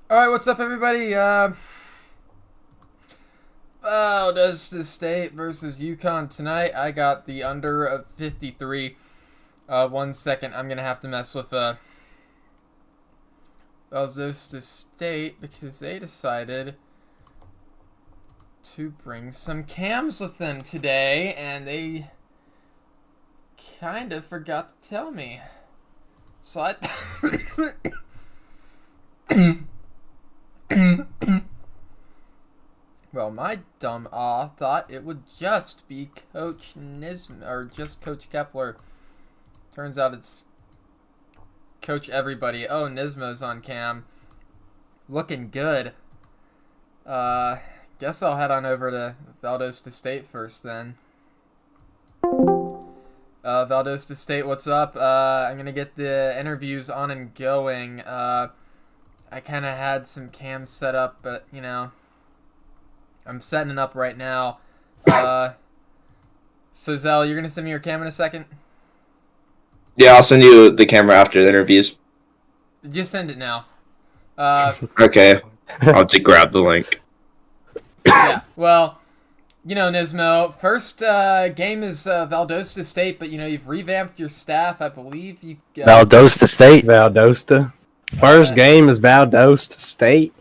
All right, what's up, everybody? Valdosta State versus UConn tonight. I got the under of 53. 1 second, I'm gonna have to mess with Valdosta State because they decided to bring some cams with them today, and they kind of forgot to tell me. So I. Well, my dumb thought it would just be Coach Nism or just Coach Kepler. Turns out it's Coach everybody. Oh, Nismo's on cam. Looking good. Guess I'll head on over to Valdosta State first then. Valdosta State, what's up? I'm gonna get the interviews on and going. I kind of had some cams set up, but I'm setting it up right now. So Zell, you're gonna send me your cam in a second? Yeah, I'll send you the camera after the interviews. Just send it now. Okay, I'll have to grab the link. Yeah, well, Nismo, first game is Valdosta State, but you've revamped your staff. I believe you Valdosta State. Valdosta. First game is Valdosta State.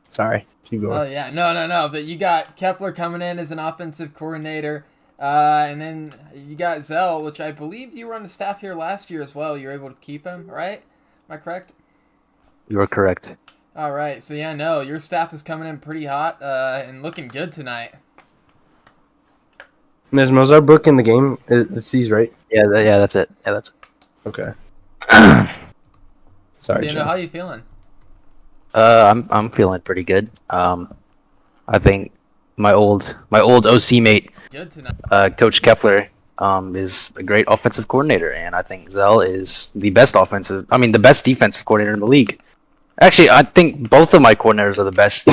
Sorry, keep going. Oh yeah, no. But you got Kepler coming in as an offensive coordinator, and then you got Zell, which I believe you were on the staff here last year as well. You were able to keep him, right? Am I correct? You are correct. All right. So yeah, no, your staff is coming in pretty hot and looking good tonight. Nismo's our book in the game. It's these, right? Yeah, that's it. Yeah, that's it. Okay. So Sorry, how you feeling? I'm feeling pretty good. I think my old OC mate, Good tonight. Coach Kepler, is a great offensive coordinator, and I think Zell is the best defensive coordinator in the league. Actually, I think both of my coordinators are the best,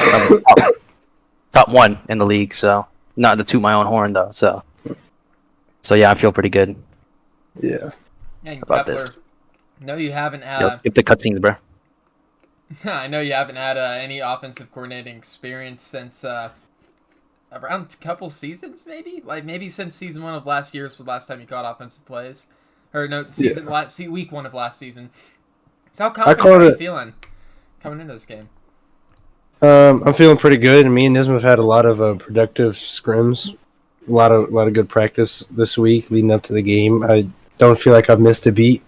top one in the league. So, not to toot my own horn though. So yeah, I feel pretty good Yeah. And about Kepler, this. no, you haven't had. Skip the cutscenes, bro. I know you haven't had any offensive coordinating experience since around a couple seasons, maybe? Like, maybe since season 1 of last year was the last time you caught offensive plays. Or, no, week 1 of last season. So how confident are you feeling coming into this game? I'm feeling pretty good. Me and Nismo have had a lot of productive scrims. A lot of good practice this week leading up to the game. I don't feel like I've missed a beat.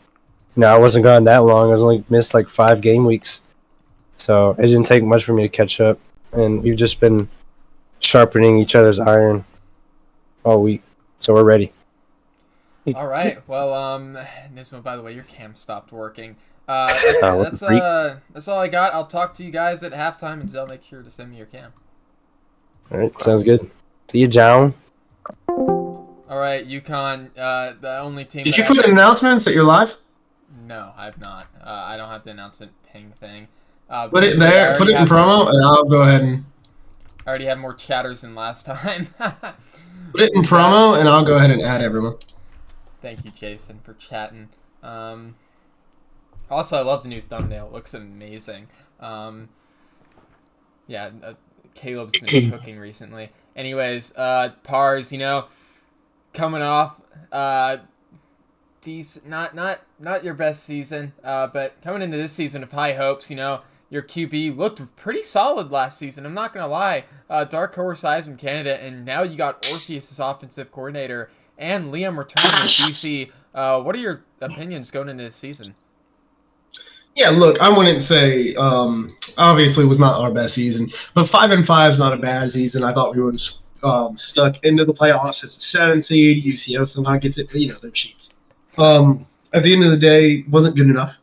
No, I wasn't gone that long. I was only missed like 5 game weeks. So it didn't take much for me to catch up. And we've just been sharpening each other's iron all week. So we're ready. All right. Well, Nismo, by the way, your cam stopped working. That's all I got. I'll talk to you guys at halftime, and Zell, make sure to send me your cam. All right, sounds good. See you, John. All right, UConn, the only team. Did you put in announcements that you're live? No, I've not. I don't have the announcement ping thing. Put it there. Put it in promo, and I'll go ahead and. I already have more chatters than last time. Put it in promo, and I'll go ahead and add everyone. Thank you, Jason, for chatting. Also, I love the new thumbnail. It looks amazing. Yeah, Caleb's been cooking recently. Anyways, Pars, coming off decent, not your best season, but coming into this season of high hopes. Your QB looked pretty solid last season. I'm not gonna lie, dark horse Heisman candidate, and now you got Orpheus as offensive coordinator and Liam returning as DC. What are your opinions going into this season? Yeah, look, I wouldn't say obviously it was not our best season, but 5-5 is not a bad season. I thought we would have stuck into the playoffs as a 7 seed. UCO somehow gets it, their cheats. At the end of the day, wasn't good enough.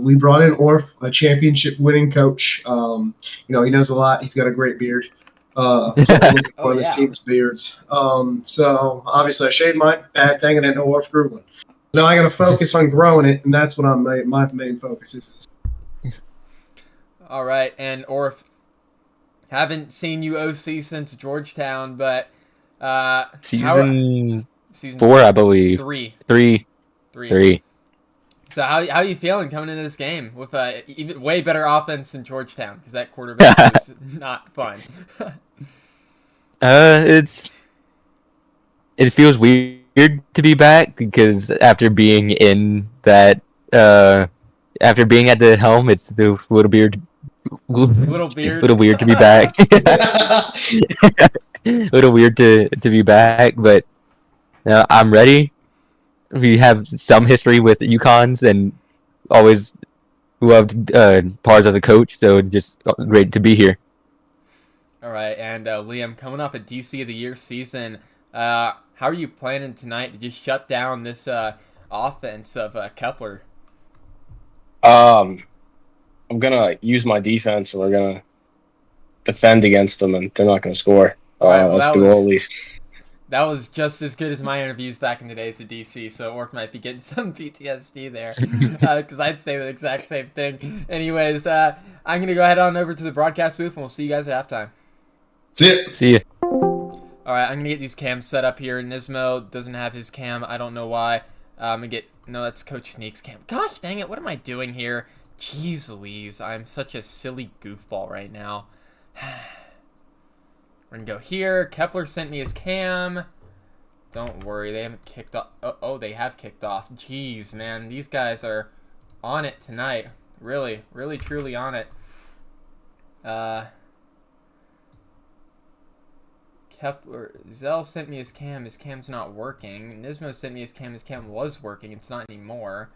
We brought in Orf, a championship-winning coach. He knows a lot. He's got a great beard. That's what I'm looking for this team's beards. So obviously I shaved my bad thing and then Orf grew one. Now I got to focus on growing it, and that's what my main focus is. All right, and Orf, haven't seen you OC since Georgetown, but season 4, I believe. Three. Three. So how are you feeling coming into this game with even way better offense than Georgetown? Because that quarterback was not fun. It feels weird to be back because after being at the helm, it's a little weird. Little beard. Little weird to be back. Little weird to be back, but I'm ready. We have some history with UConns and always loved Pars as a coach, so just great to be here. All right, and Liam, coming off a DC of the Year season, how are you planning tonight to just shut down this offense of Kepler? I'm gonna use my defense, and we're gonna defend against them, and they're not gonna score. Right, well, That's the goal, at least. That was just as good as my interviews back in the days at DC, so Orc might be getting some PTSD there, because I'd say the exact same thing. Anyways, I'm going to go ahead on over to the broadcast booth, and we'll see you guys at halftime. See ya. All right, I'm going to get these cams set up here. Nismo doesn't have his cam. I don't know why. I'm going to get... No, that's Coach Sneak's cam. Gosh dang it, what am I doing here? Jeez Louise, I'm such a silly goofball right now. We're going to go here. Kepler sent me his cam. Don't worry, they haven't kicked off. Oh, they have kicked off. Jeez, man. These guys are on it tonight. Really, really, truly on it. Kepler. Zell sent me his cam. His cam's not working. Nismo sent me his cam. His cam was working. It's not anymore.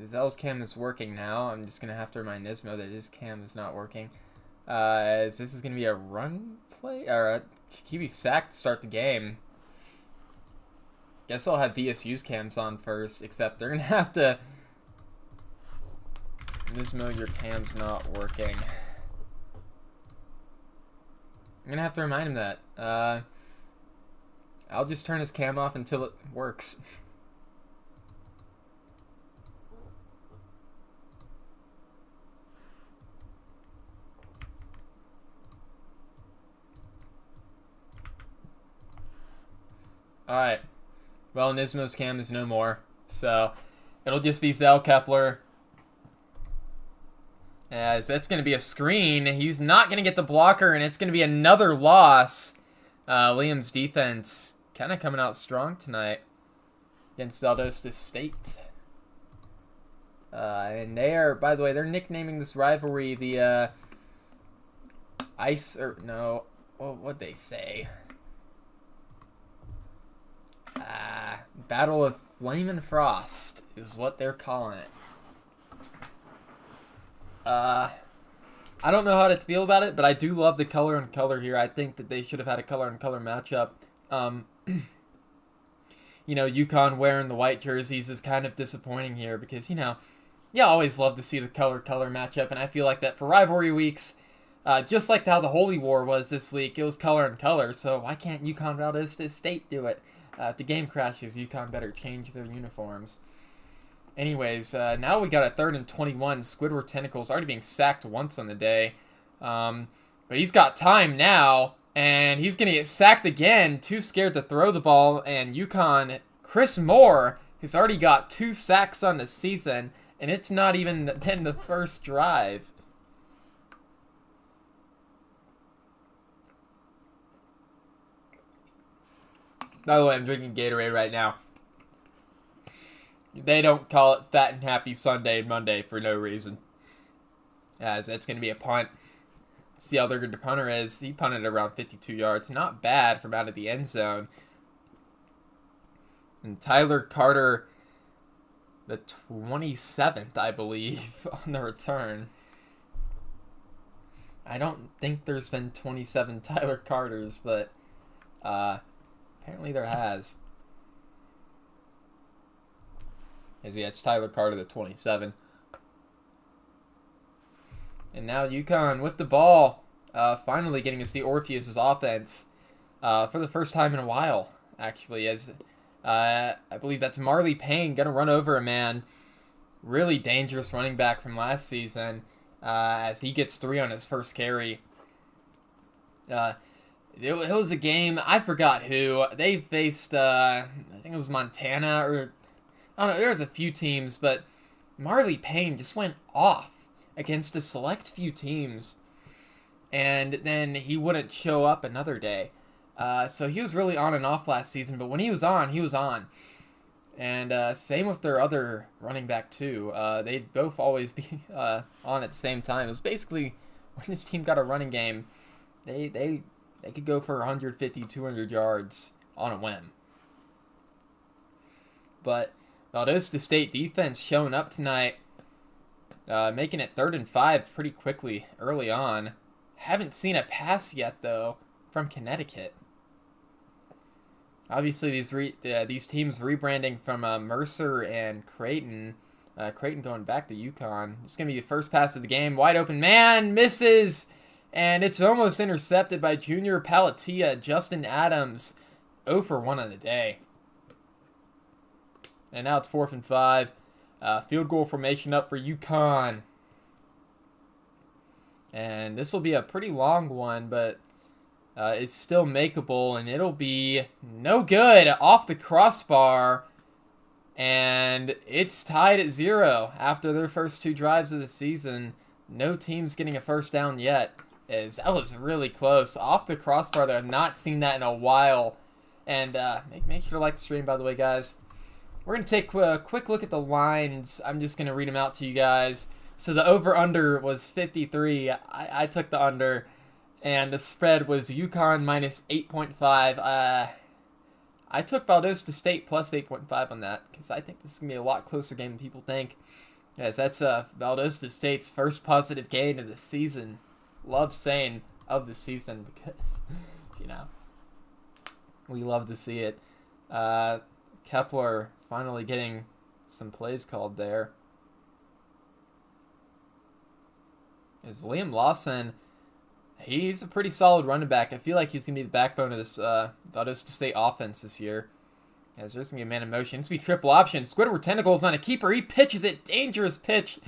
Zell's cam is working now. I'm just going to have to remind Nismo that his cam is not working. This is going to be a run play? Or a QB sack to start the game. Guess I'll have VSU's cams on first, except they're going to have to... Nismo, your cam's not working. I'm going to have to remind him that. I'll just turn his cam off until it works. Alright. Well, Nismo's cam is no more. So, it'll just be Zell Kepler. As that's going to be a screen. He's not going to get the blocker, and it's going to be another loss. Liam's defense kind of coming out strong tonight against Valdosta State. And they are, by the way, they're nicknaming this rivalry the Ice, or no, what'd they say? Battle of Flame and Frost is what they're calling it. I don't know how to feel about it, but I do love the color and color here. I think that they should have had a color and color matchup. You know, UConn wearing the white jerseys is kind of disappointing here because, you know, you always love to see the color matchup, and I feel like that for rivalry weeks, just like how the Holy War was this week, it was color and color, so why can't UConn Valdosta State do it? If the game crashes, UConn better change their uniforms. Anyways, now we got a 3rd and 21. Squidward Tentacles already being sacked once on the day. But he's got time now, and he's going to get sacked again. Too scared to throw the ball, and UConn, Chris Moore, has already got 2 sacks on the season, and it's not even been the first drive. By the way, I'm drinking Gatorade right now. They don't call it Fat and Happy Sunday and Monday for no reason. As that's going to be a punt. See how good the punter is. He punted around 52 yards. Not bad from out of the end zone. And Tyler Carter, the 27th, I believe, on the return. I don't think there's been 27 Tyler Carters, but apparently there has. Yeah, it's Tyler Carter, the 27. And now UConn with the ball, finally getting to see Orpheus's offense for the first time in a while, actually, as I believe that's Marley Payne going to run over a man. Really dangerous running back from last season as he gets 3 on his first carry. It was a game, I forgot who. They faced, I think it was Montana, or, I don't know, there was a few teams, but Marley Payne just went off against a select few teams, and then he wouldn't show up another day. So he was really on and off last season, but when he was on, he was on. And same with their other running back, too. They'd both always be on at the same time. It was basically, when this team got a running game, they could go for 150, 200 yards on a whim. But Valdosta State defense showing up tonight, making it 3rd and 5 pretty quickly early on. Haven't seen a pass yet, though, from Connecticut. Obviously, these teams rebranding from Mercer and Creighton. Creighton going back to UConn. It's going to be the first pass of the game. Wide open man, misses! And it's almost intercepted by Junior Palatia. Justin Adams, 0 for 1 on the day. And now it's 4th and 5. Field goal formation up for UConn. And this will be a pretty long one, but it's still makeable. And it'll be no good off the crossbar. And it's tied at 0 after their first 2 drives of the season. No team's getting a first down yet. That was really close. Off the crossbar there. I've not seen that in a while. And make sure to like the stream, by the way, guys. We're going to take a quick look at the lines. I'm just going to read them out to you guys. So the over-under was 53. I took the under. And the spread was UConn minus 8.5. I took Valdosta State plus 8.5 on that, because I think this is going to be a lot closer game than people think. Yes, that's Valdosta State's first positive gain of the season. Love saying of the season, because, you know, we love to see it. Kepler finally getting some plays called there. Is Liam Lawson, he's a pretty solid running back. I feel like he's going to be the backbone of this Valdosta State offense this year. As there's going to be a man in motion. It's going to be triple option. Squidward Tentacles on a keeper. He pitches it. Dangerous pitch.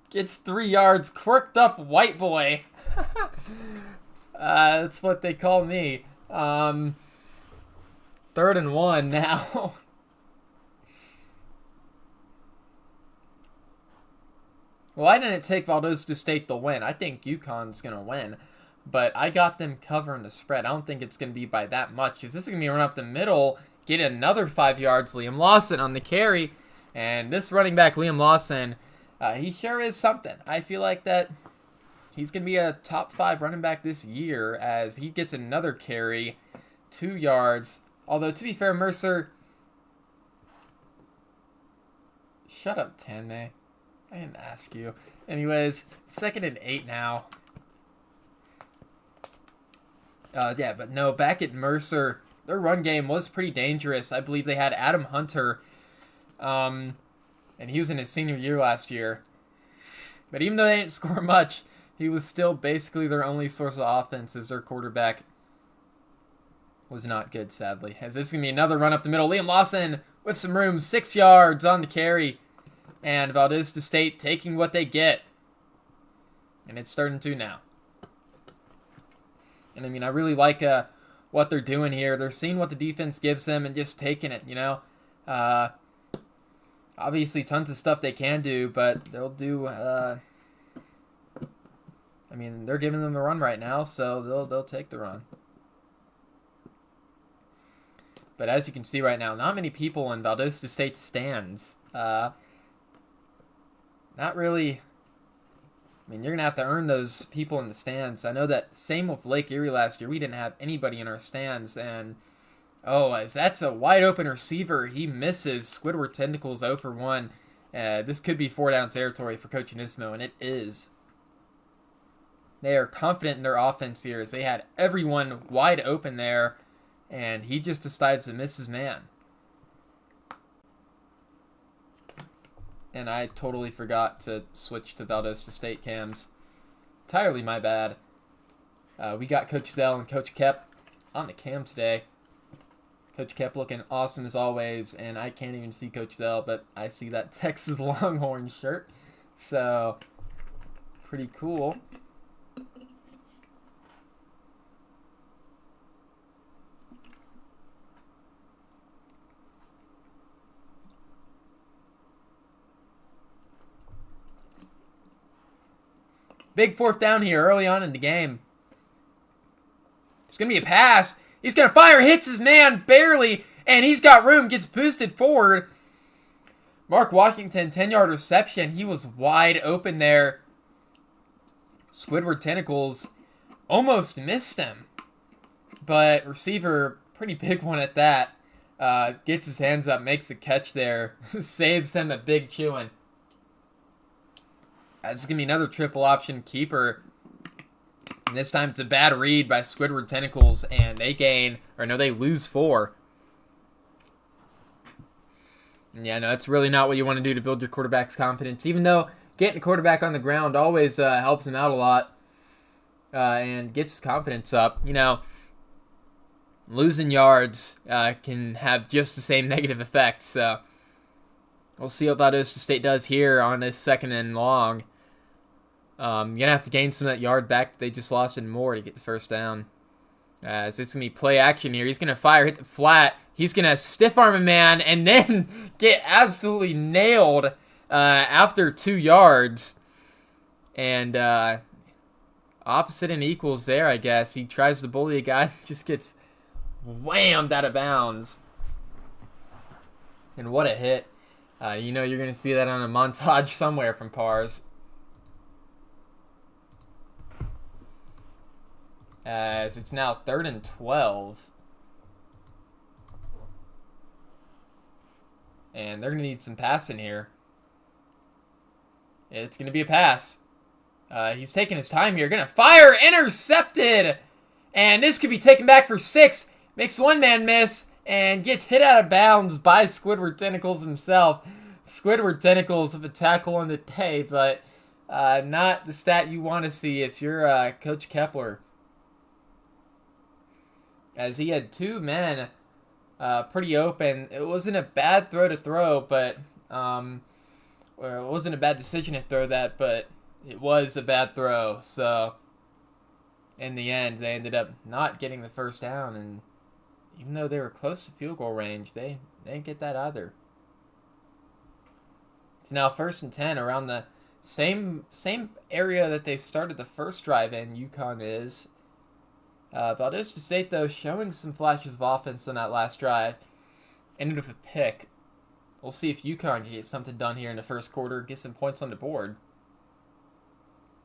Gets 3 yards. Quirked up white boy. That's what they call me. 3rd and 1 now. Well, I didn't take Valdosta State to win. I think UConn's going to win. But I got them covering the spread. I don't think it's going to be by that much. Because this is going to be a run up the middle. Get another 5 yards. Liam Lawson on the carry. And this running back, Liam Lawson, he sure is something. I feel like that he's going to be a top 5 running back this year as he gets another carry. 2 yards. Although, to be fair, Mercer... Shut up, Tanne. I didn't ask you. Anyways, 2nd and 8 now. Yeah, but no, back at Mercer, their run game was pretty dangerous. I believe they had Adam Hunter, and he was in his senior year last year. But even though they didn't score much, he was still basically their only source of offense, as their quarterback was not good, sadly. As this is going to be another run up the middle. Liam Lawson with some room, 6 yards on the carry. And Valdosta State taking what they get. And it's 3rd and 2 now. And I mean, I really like what they're doing here. They're seeing what the defense gives them and just taking it, you know. Obviously, tons of stuff they can do, but they'll do... I mean, they're giving them the run right now, so they'll take the run. But as you can see right now, not many people in Valdosta State stands. Not really... I mean, you're going to have to earn those people in the stands. I know that same with Lake Erie last year. We didn't have anybody in our stands. And, oh, as that's a wide open receiver. He misses. Squidward Tentacles 0 for 1. This could be 4-down territory for Coach Anismo, and it is. They are confident in their offense here as they had everyone wide open there. And he just decides to miss his man. And I totally forgot to switch to Valdosta State cams. Entirely my bad. We got Coach Zell and Coach Kep on the cam today. Coach Kep looking awesome as always, and I can't even see Coach Zell, but I see that Texas Longhorn shirt. So, pretty cool. Big fourth down here early on in the game. It's going to be a pass. He's going to fire, hits his man barely, and he's got room, gets boosted forward. Mark Washington, 10-yard reception. He was wide open there. Squidward Tentacles almost missed him. But receiver, pretty big one at that. Gets his hands up, makes a catch there. Saves him a big chewing. This is going to be another triple option keeper. And this time it's a bad read by Squidward Tentacles, and they lose 4. And yeah, no, that's really not what you want to do to build your quarterback's confidence, even though getting the quarterback on the ground always helps him out a lot and gets his confidence up. You know, losing yards can have just the same negative effects. So we'll see what Valdosta State does here on this 2nd and long. You're going to have to gain some of that yard back that they just lost and more to get the first down. So it's going to be play action here. He's going to fire, hit the flat. He's going to stiff arm a man and then get absolutely nailed after 2 yards. And opposite and equals there, I guess. He tries to bully a guy, just gets whammed out of bounds. And what a hit. You know you're going to see that on a montage somewhere from Pars. As it's now 3rd and 12. And they're going to need some passing here. It's going to be a pass. He's taking his time here. Going to fire. Intercepted. And this could be taken back for 6. Makes one man miss. And gets hit out of bounds by Squidward Tentacles himself. Squidward Tentacles with a tackle on the day. But not the stat you want to see if you're Coach Kepler. As he had 2 men pretty open. It wasn't a bad throw to throw, but or it wasn't a bad decision to throw that, but it was a bad throw. So in the end, they ended up not getting the first down, and even though they were close to field goal range, they didn't get that either. It's now 1st and 10 around the same area that they started the first drive in. UConn is. Valdosta State, though, showing some flashes of offense on that last drive. Ended with a pick. We'll see if UConn can get something done here in the first quarter, get some points on the board.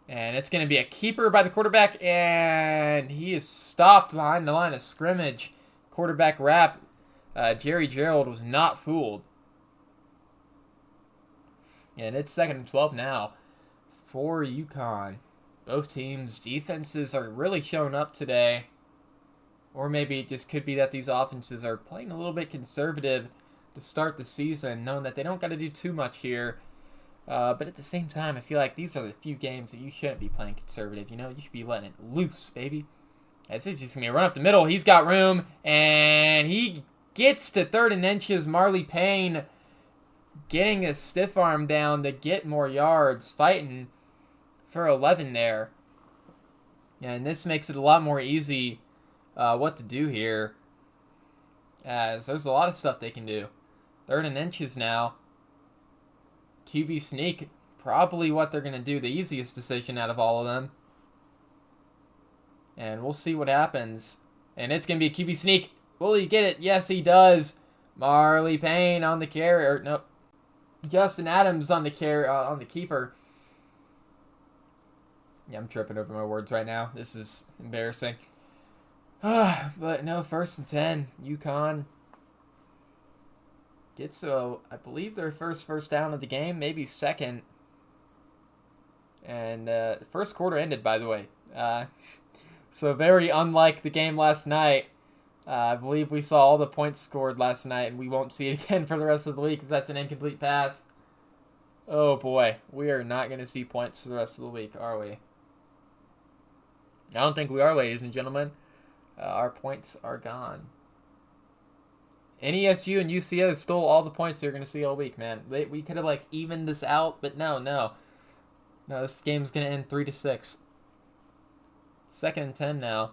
And it's going to be a keeper by the quarterback, and he is stopped behind the line of scrimmage. Quarterback wrap. Jerry Gerald was not fooled. And it's 2nd and 12 now for UConn. Both teams' defenses are really showing up today. Or maybe it just could be that these offenses are playing a little bit conservative to start the season, knowing that they don't got to do too much here. But at the same time, I feel like these are the few games that you shouldn't be playing conservative. You know, you should be letting it loose, baby. As it's just going to be a run up the middle. He's got room, and he gets to 3rd and inches. Marley Payne getting a stiff arm down to get more yards, fighting for 11 there. And this makes it a lot more easy what to do here, as there's a lot of stuff they can do. 3rd and inches now. QB sneak, probably what they're going to do, the easiest decision out of all of them. And we'll see what happens. And it's going to be a QB sneak. Will he get it? Yes, he does. Marley Payne on the carry. Or, nope. Justin Adams on the carry, on the keeper. Yeah, I'm tripping over my words right now. This is embarrassing. But no, 1st and 10. UConn gets, I believe, their first down of the game, maybe 2nd. And the first quarter ended, by the way. So very unlike the game last night. I believe we saw all the points scored last night, and we won't see it again for the rest of the week because that's an incomplete pass. Oh boy, we are not going to see points for the rest of the week, are we? I don't think we are, ladies and gentlemen. Our points are gone. NESU and UCO stole all the points they're going to see all week, man. We could have, evened this out, but no. No, this game's going to end 3-6. 2nd and 10 now.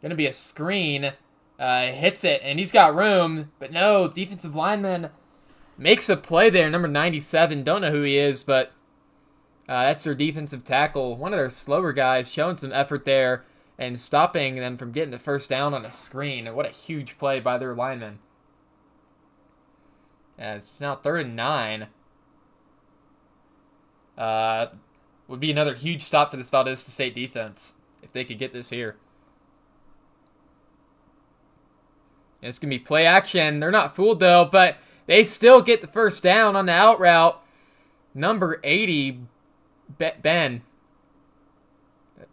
Going to be a screen. Hits it, and he's got room. But no, defensive lineman makes a play there. Number 97. Don't know who he is, but That's their defensive tackle. One of their slower guys showing some effort there and stopping them from getting the first down on a screen. And what a huge play by their lineman. It's now 3rd and 9. Would be another huge stop for this Valdosta State defense if they could get this here. And it's going to be play action. They're not fooled, though, but they still get the first down on the out route. Number 80, Ben.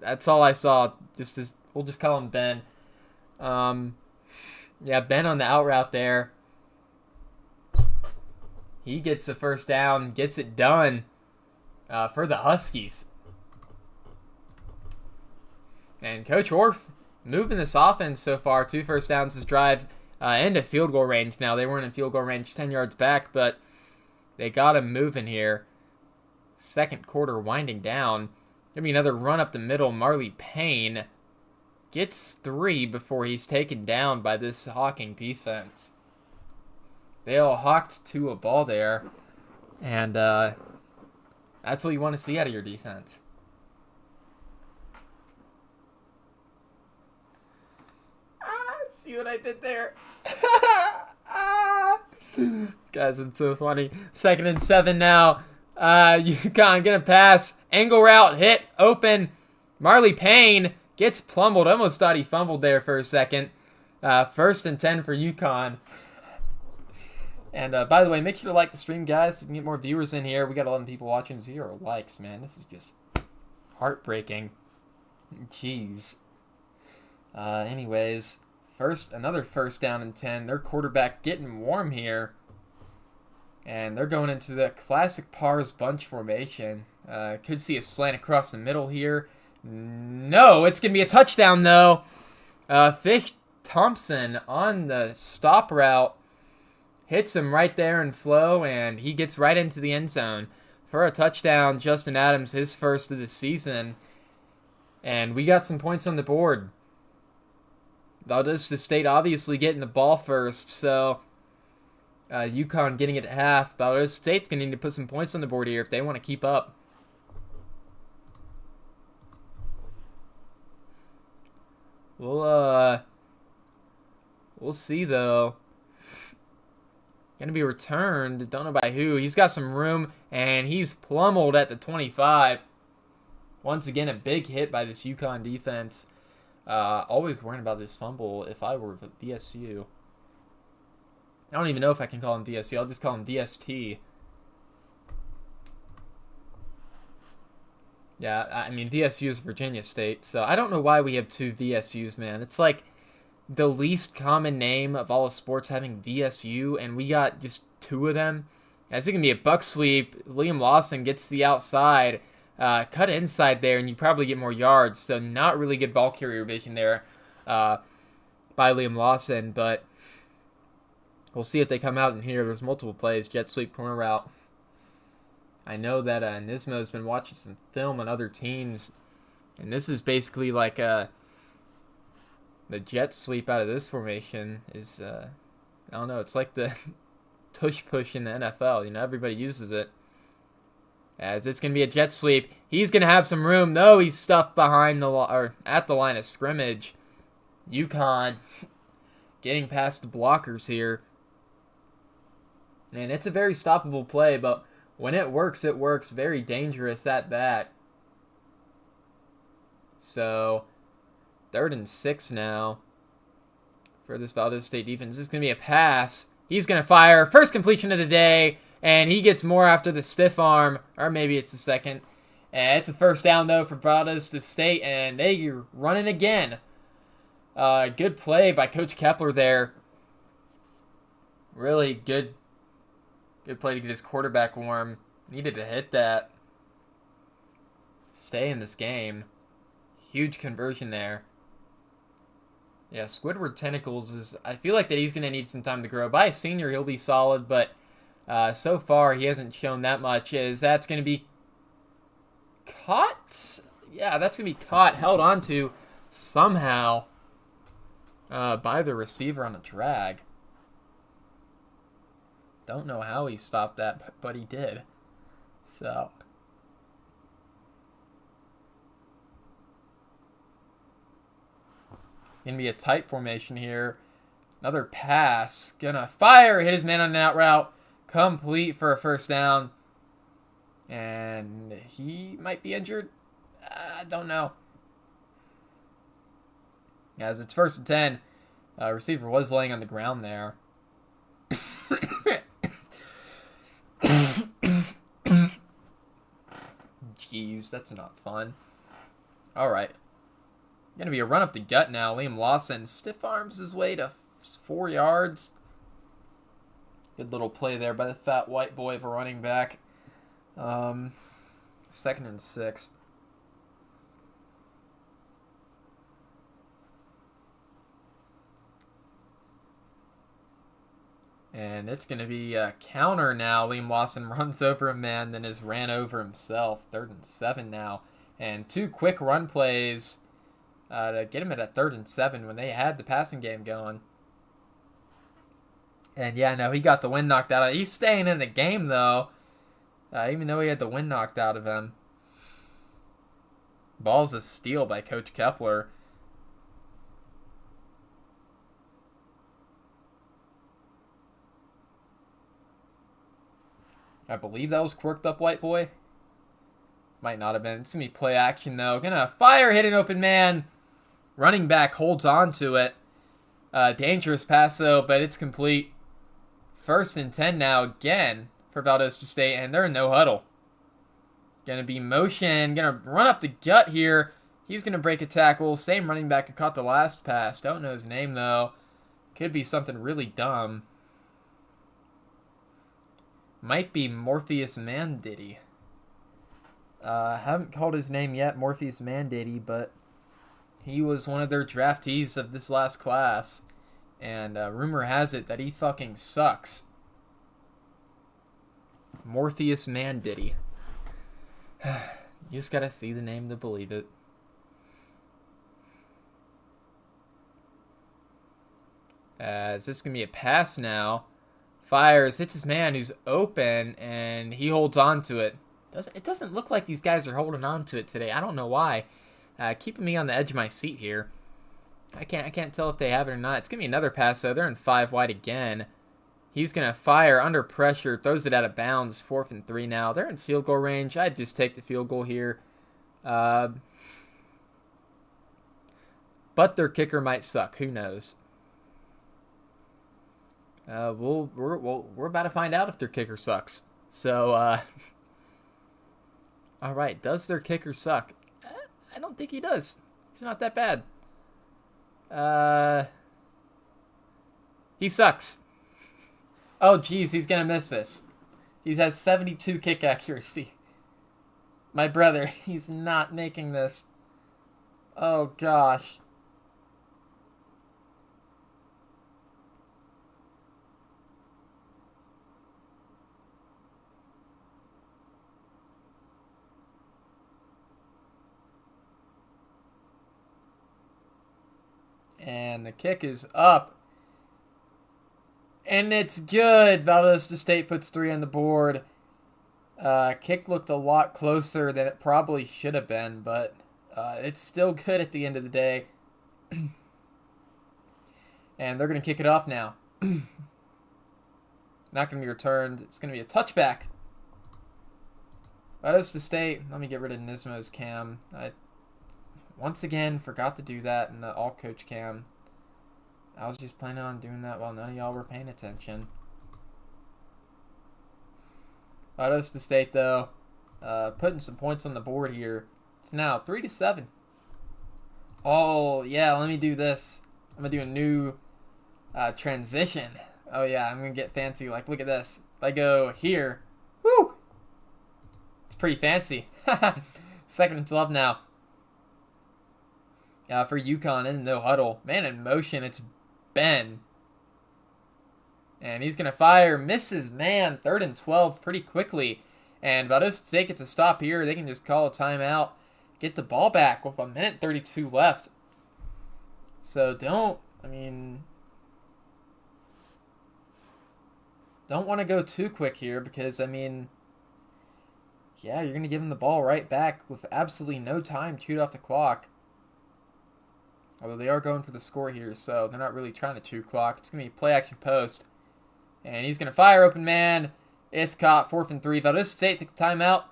That's all I saw. We'll just call him Ben. Yeah, Ben on the out route there. He gets the first down, gets it done for the Huskies. And Coach Orff moving this offense so far. 2 first downs this drive into field goal range now. They weren't in field goal range 10 yards back, but they got him moving here. Second quarter winding down. Gonna be another run up the middle. Marley Payne gets 3 before he's taken down by this Hawking defense. They all hawked to a ball there, and that's what you want to see out of your defense. See what I did there? Guys, I'm so funny. 2nd and 7 now. UConn gonna pass. Angle route, hit, open. Marley Payne gets plumbled. Almost thought he fumbled there for a second. 1st and 10 for UConn. And by the way, make sure to like the stream, guys. So we can get more viewers in here. We got 11 people watching. 0 likes, man. This is just heartbreaking. Jeez. Anyways, another first down and 10. Their quarterback getting warm here. And they're going into the classic Pars bunch formation. Could see a slant across the middle here. No, it's going to be a touchdown, though. Fish Thompson on the stop route. Hits him right there in flow, and he gets right into the end zone for a touchdown. Justin Adams, his first of the season. And we got some points on the board. Valdosta State obviously getting the ball first, so UConn getting it at half. Valdosta State's going to need to put some points on the board here if they want to keep up. We'll see, though. Going to be returned. Don't know by who. He's got some room, and he's plummeled at the 25. Once again, a big hit by this UConn defense. Always worrying about this fumble if I were VSU. I don't even know if I can call him VSU. I'll just call him VST. Yeah, I mean, VSU is Virginia State, so I don't know why we have 2 VSUs, man. It's like the least common name of all of sports having VSU, and we got just 2 of them. As it can be a buck sweep, Liam Lawson gets to the outside, cut inside there, and you probably get more yards. So not really good ball carrier vision there by Liam Lawson, but we'll see if they come out in here. There's multiple plays, jet sweep, corner route. I know that Nismo's been watching some film on other teams, and this is basically like the jet sweep out of this formation is, I don't know, it's like the tush push in the NFL. You know, everybody uses it. As it's going to be a jet sweep. He's going to have some room. No, he's stuffed behind or at the line of scrimmage. UConn getting past the blockers here. And it's a very stoppable play, but when it works, it works. Very dangerous at that. So 3rd and 6 now for this Valdosta State defense. This is going to be a pass. He's going to fire. First completion of the day, and he gets more after the stiff arm, or maybe it's the second. And it's a first down, though, for Valdosta State, and they're running again. Good play by Coach Kepler there. Really good play to get his quarterback warm. Needed to hit that. Stay in this game. Huge conversion there. Yeah, Squidward Tentacles I feel like that he's going to need some time to grow. By a senior, he'll be solid, but so far he hasn't shown that much. That's going to be caught? Yeah, that's going to be caught, held onto somehow by the receiver on a drag. Don't know how he stopped that, but he did. So, Gonna be a tight formation here. Another pass. Gonna fire. Hit his man on an out route. Complete for a first down. And he might be injured. I don't know. As it's 1st and 10. Receiver was laying on the ground there. Jeez, that's not fun. Alright. Gonna be a run up the gut now. Liam Lawson stiff arms his way to 4 yards. Good little play there by the fat white boy of a running back. 2nd and 6. And it's going to be a counter now. Liam Lawson runs over a man, then is ran over himself. 3rd and 7 now. And 2 quick run plays to get him at a 3rd and 7 when they had the passing game going. And yeah, no, he got the wind knocked out of him. He's staying in the game, though. Even though he had the wind knocked out of him. Ball's a steal by Coach Kepler. I believe that was quirked up white boy. Might not have been. It's going to be play action, though. Gonna fire, hit an open man. Running back holds on to it. Dangerous pass, though, but it's complete. 1st and 10 now again for Valdosta State, and they're in no huddle. Gonna be motion. Gonna run up the gut here. He's gonna break a tackle. Same running back who caught the last pass. Don't know his name, though. Could be something really dumb. Might be Morpheus Mandiddy. Haven't called his name yet, Morpheus Mandiddy, but he was one of their draftees of this last class. And rumor has it that he fucking sucks. Morpheus Mandiddy. You just gotta see the name to believe it. As this is gonna be a pass now. Fires, hits his man who's open, and he holds on to it. It doesn't look like these guys are holding on to it today. I don't know why. Keeping me on the edge of my seat here. I can't tell if they have it or not. It's gonna be another pass though. They're in 5 wide again. He's gonna fire under pressure, throws it out of bounds. 4th and 3 now. They're in field goal range. I'd just take the field goal here. But their kicker might suck. Who knows? We're about to find out if their kicker sucks. So, all right. Does their kicker suck? I don't think he does. He's not that bad. He sucks. Oh, geez, he's gonna miss this. He has 72 kick accuracy. My brother, he's not making this. Oh, gosh. And the kick is up. And it's good. Valdosta State puts 3 on the board. Kick looked a lot closer than it probably should have been, but it's still good at the end of the day. And they're going to kick it off now. Not going to be returned. It's going to be a touchback. Valdosta State. Let me get rid of Nismo's cam. I once again forgot to do that in the all-coach cam. I was just planning on doing that while none of y'all were paying attention. Valdosta State, though, putting some points on the board here. It's now 3-7. Oh, yeah, let me do this. I'm going to do a new transition. Oh, yeah, I'm going to get fancy. Like, look at this. If I go here, whoo! It's pretty fancy. 2nd and 12 now. For UConn in no huddle. Man in motion, it's Ben. And he's going to fire. Misses, man. 3rd and 12 pretty quickly. And Valdosta State gets a stop here. They can just call a timeout. Get the ball back with 1:32 left. So don't want to go too quick here because, yeah, you're going to give them the ball right back with absolutely no time chewed off the clock. Although they are going for the score here, so they're not really trying to chew clock. It's going to be play action post. And he's going to fire open man. It's caught. 4th and 3. Valdosta State takes the timeout.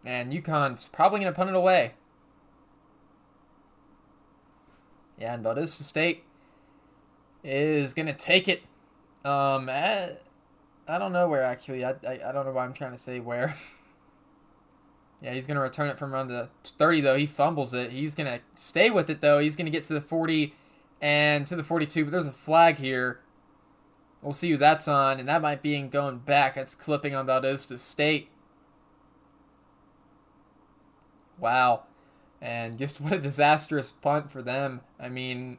And UConn's probably going to punt it away. Yeah, and Valdosta State is going to take it. I don't know where, actually. I don't know why I'm trying to say where. Yeah, he's going to return it from around the 30, though. He fumbles it. He's going to stay with it, though. He's going to get to the 40 and to the 42, but there's a flag here. We'll see who that's on, and that might be going back. That's clipping on Valdosta State. Wow. And just what a disastrous punt for them. I mean,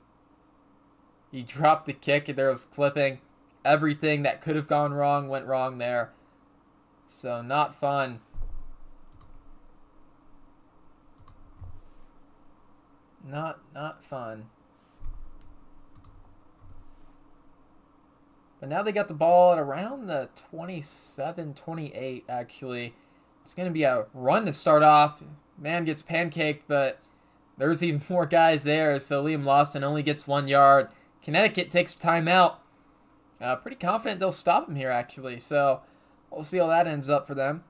he dropped the kick, and there was clipping. Everything that could have gone wrong went wrong there. So, not fun. Not fun. But now they got the ball at around the 27-28, actually. It's going to be a run to start off. Man gets pancaked, but there's even more guys there, so Liam Lawson only gets 1 yard. Connecticut takes a timeout. Pretty confident they'll stop him here, actually, so we'll see how that ends up for them.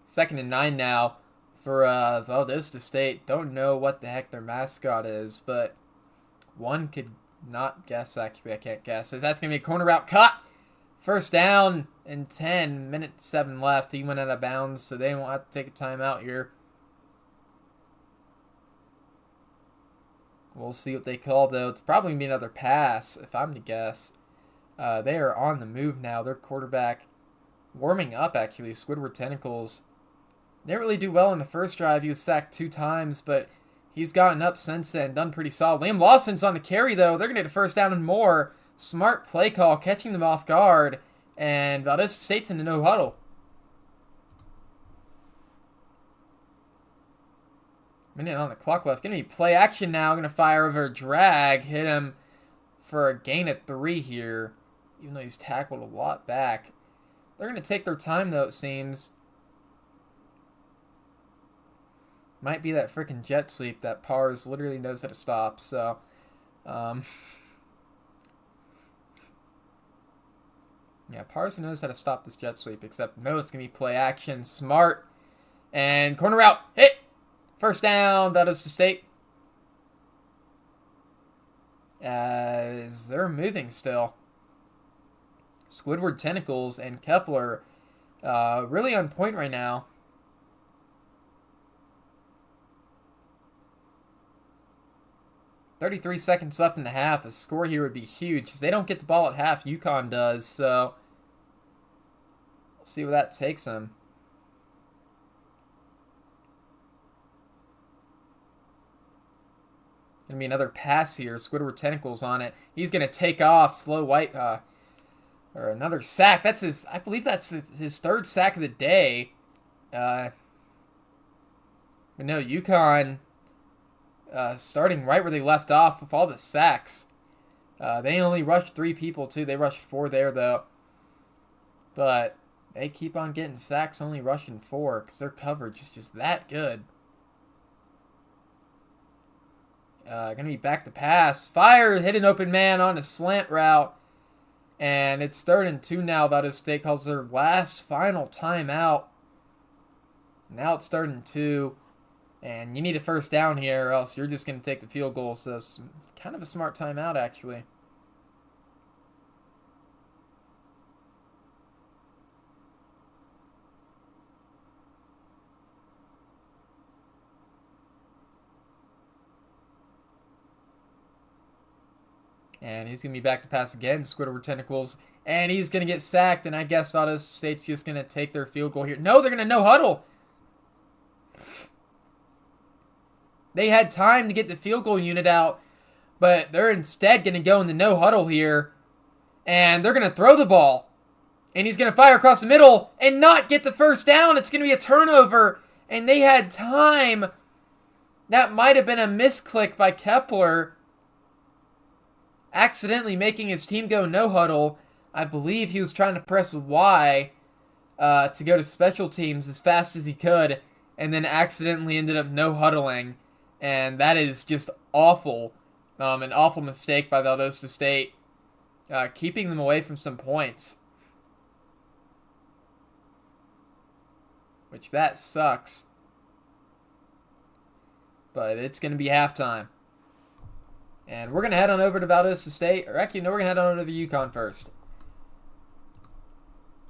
Second and 9 now for Valdosta State. Don't know what the heck their mascot is, but one could not guess, actually. I can't guess. So that's going to be a corner route cut. First down and 10. Minute 7 left. He went out of bounds, so they won't have to take a timeout here. We'll see what they call, though. It's probably going to be another pass, if I'm to guess. They are on the move now. Their quarterback warming up, actually. Squidward Tentacles didn't really do well in the first drive. He was sacked 2 times, but he's gotten up since then, done pretty solid. Liam Lawson's on the carry, though. They're going to get a first down and more. Smart play call, catching them off guard, and Valdosta State's in the no huddle. Minute on the clock left. Going to be play action now. Going to fire over a drag. Hit him for a gain of 3 here, even though he's tackled a lot back. They're going to take their time, though, it seems. Might be that freaking jet sweep that Pars literally knows how to stop, so... yeah, Pars knows how to stop this jet sweep, except no, it's going to be play action. Smart. And corner route. Hit! First down. Valdosta State. As they're moving still. Squidward Tentacles and Kepler really on point right now. .33 seconds left in the half. A score here would be huge because they don't get the ball at half. UConn does, so we'll see where that takes them. Gonna be another pass here. Squidward Tentacles on it. He's gonna take off. Slow white, or another sack. That's his. I believe that's his 3rd sack of the day. But no, UConn. Starting right where they left off with all the sacks. They only rushed 3 people, too. They rushed 4 there, though. But they keep on getting sacks, only rushing 4, because their coverage is just that good. Going to be back to pass. Fire, hit an open man on a slant route. And it's 3rd and 2 now. Valdosta State calls their last final timeout. Now it's 3rd and 2. And you need a first down here or else you're just going to take the field goal. So it's kind of a smart timeout, actually. And he's going to be back to pass again. Squidward Tentacles. And he's going to get sacked. And I guess Valdosta State's just going to take their field goal here. No, they're going to no huddle. They had time to get the field goal unit out, but they're instead going to go in the no huddle here, and they're going to throw the ball, and he's going to fire across the middle and not get the first down. It's going to be a turnover, and they had time. That might have been a misclick by Kepler, accidentally making his team go no huddle. I believe he was trying to press Y to go to special teams as fast as he could, and then accidentally ended up no huddling, and that is just awful. An awful mistake by Valdosta State, keeping them away from some points. Which that sucks. But it's going to be halftime. And we're going to head on over to Valdosta State. Or actually, no, we're going to head on over to UConn first.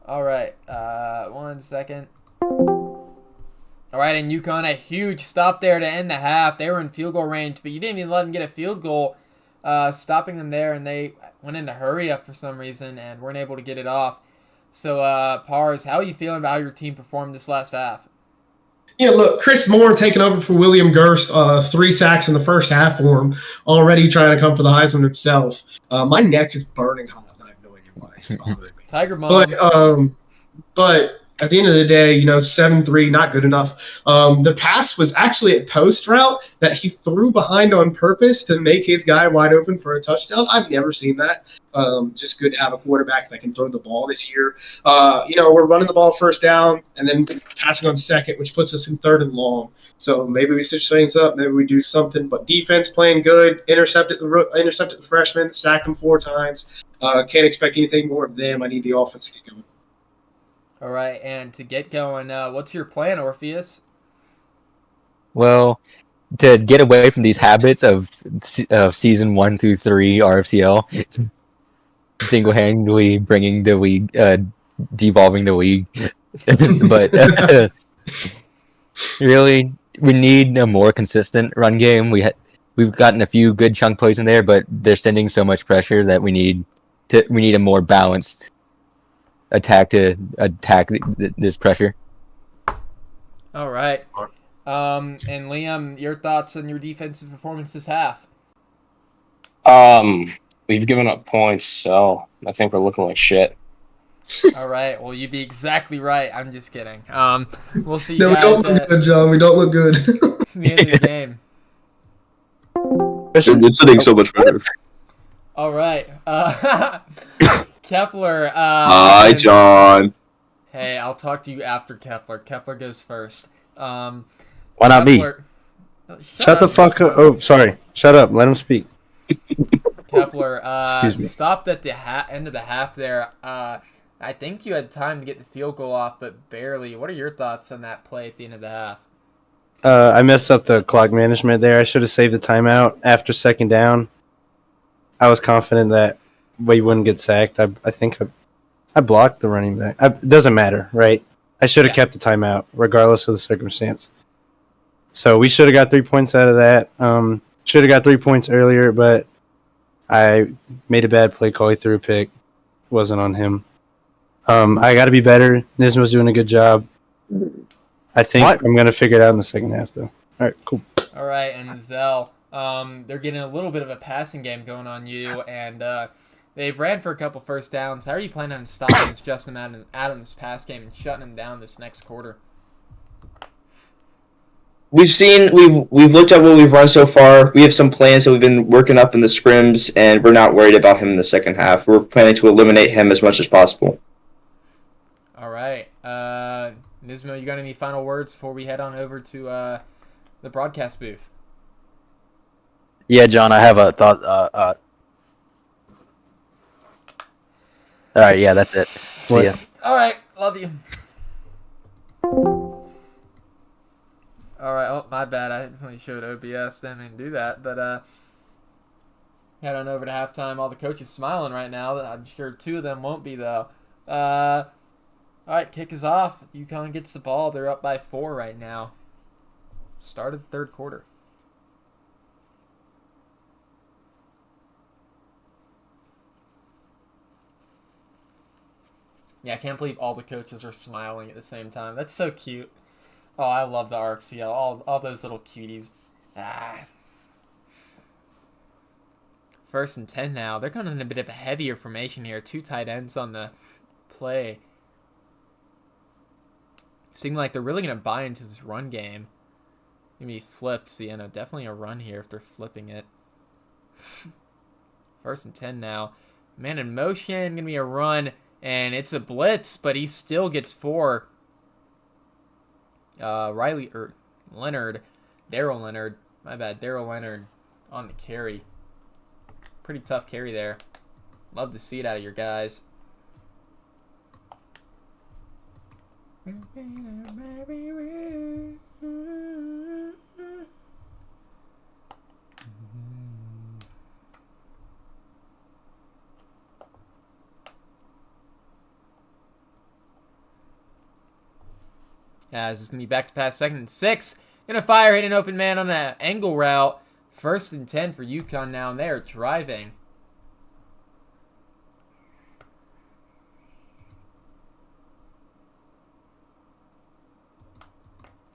Alright, 1 second. Alright, and UConn, a huge stop there to end the half. They were in field goal range, but you didn't even let them get a field goal, stopping them there, and they went into hurry up for some reason and weren't able to get it off. So, Pars, how are you feeling about how your team performed this last half? Yeah, look, Chris Moore taking over for William Gerst, 3 sacks in the first half for him, already trying to come for the Heisman himself. My neck is burning hot, and I have no idea why. It's bothering me. Tiger Mom. But at the end of the day, 7-3, not good enough. The pass was actually a post route that he threw behind on purpose to make his guy wide open for a touchdown. I've never seen that. Just good to have a quarterback that can throw the ball this year. We're running the ball first down and then passing on second, which puts us in 3rd and long. So maybe we switch things up. Maybe we do something. But defense playing good. Intercepted the freshman. Sacked him 4 times. Can't expect anything more of them. I need the offense to get going. All right, and to get going, what's your plan, Orpheus? Well, to get away from these habits of season 1 through 3 RFCL, single-handedly bringing the league, devolving the league. But really, we need a more consistent run game. We've gotten a few good chunk plays in there, but they're sending so much pressure that we need a more balanced attack to attack this pressure. All right. And Liam, your thoughts on your defensive performance this half? We've given up points, so I think we're looking like shit. All right. Well, you'd be exactly right. I'm just kidding. We'll see you No, we guys don't look at good, John. We don't look good. the end of the game. It's sitting so much better. All right. Kepler. Hi, John. Hey, I'll talk to you after Kepler. Kepler goes first. Why not me? Shut the fuck up. Oh, sorry. Shut up. Let him speak. Kepler, Excuse me. stopped at the end of the half there. I think you had time to get the field goal off, but barely. What are your thoughts on that play at the end of the half? I messed up the clock management there. I should have saved the timeout after 2nd down. I was confident that we wouldn't get sacked. I think I blocked the running back. It doesn't matter, right? I should have kept the timeout, regardless of the circumstance. So we should have got 3 points out of that. Should have got 3 points earlier, but I made a bad play call. He threw a pick. Wasn't on him. I got to be better. Nisma's doing a good job. I think I'm going to figure it out in the second half, though. All right, cool. All right, and Zell, they're getting a little bit of a passing game going on you, and they've ran for a couple first downs. How are you planning on stopping this Justin Adams pass game and shutting him down this next quarter? We've looked at what we've run so far. We have some plans that we've been working up in the scrims, and we're not worried about him in the second half. We're planning to eliminate him as much as possible. All right. Nismo, you got any final words before we head on over to the broadcast booth? Yeah, John, I have a thought. All right, yeah, that's it. See ya. All right. Love you. All right. Oh, my bad. I only showed OBS. Didn't mean to do that. But head on over to halftime. All the coaches smiling right now. I'm sure 2 of them won't be, though. All right. Kick is off. UConn gets the ball. They're up by 4 right now. Started the 3rd quarter. Yeah, I can't believe all the coaches are smiling at the same time. That's so cute. Oh, I love the RFCL. All those little cuties. Ah. 1st and 10 now. They're going in a bit of a heavier formation here. 2 tight ends on the play. Seem like they're really going to buy into this run game. Maybe flipped. So, definitely a run here if they're flipping it. First and 10 now. Man in motion, gonna be a run, and it's a blitz, but he still gets 4. Daryl Leonard, my bad, Daryl Leonard on the carry. Pretty tough carry there. Love to see it out of your guys. As it's going to be back to pass, 2nd and 6. Going to fire, hit an open man on an angle route. 1st and 10 for UConn now, and they are driving.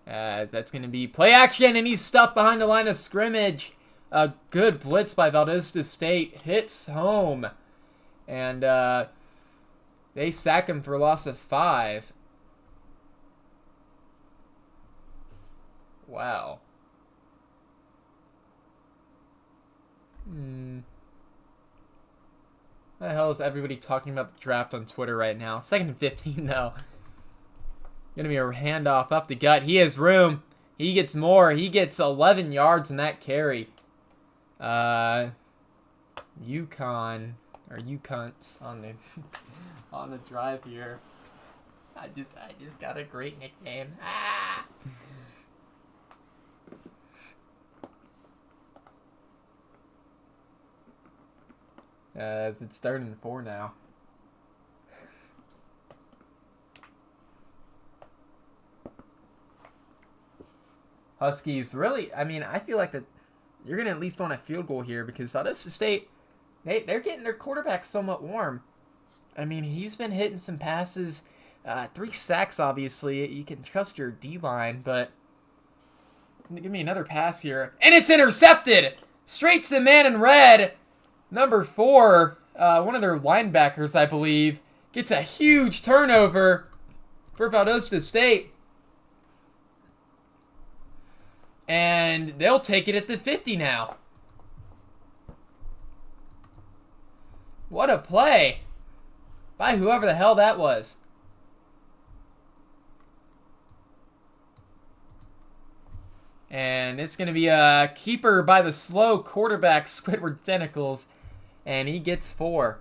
As that's going to be play action, and he's stuffed behind the line of scrimmage. A good blitz by Valdosta State. Hits home. And they sack him for a loss of 5. Wow. What the hell is everybody talking about the draft on Twitter right now? 2nd and 15 though. Gonna be a handoff up the gut. He has room. He gets more. He gets 11 yards in that carry. UConn or UConns on the on the drive here. I just got a great nickname. Ah. As it's 3rd and 4 now. Huskies really, I mean, I feel like that you're going to at least want a field goal here because Valdosta State, they're getting their quarterback somewhat warm. I mean, he's been hitting some passes, 3 sacks obviously. You can trust your D-line, but give me another pass here. And it's intercepted! Straight to the man in red. Number 4, one of their linebackers, I believe, gets a huge turnover for Valdosta State. And they'll take it at the 50 now. What a play by whoever the hell that was. And it's going to be a keeper by the slow quarterback, Squidward Tentacles. And he gets 4.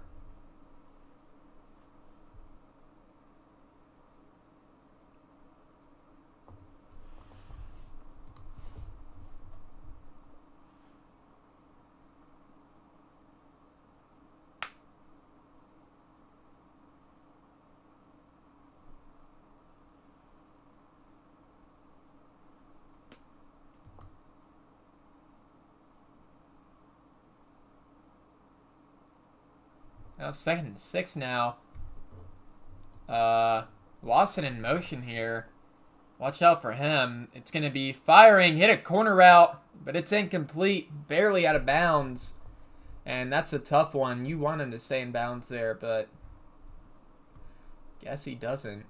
Now 2nd and 6 now. Lawson in motion here. Watch out for him. It's going to be firing, hit a corner route, but it's incomplete, barely out of bounds. And that's a tough one. You want him to stay in bounds there, but guess he doesn't.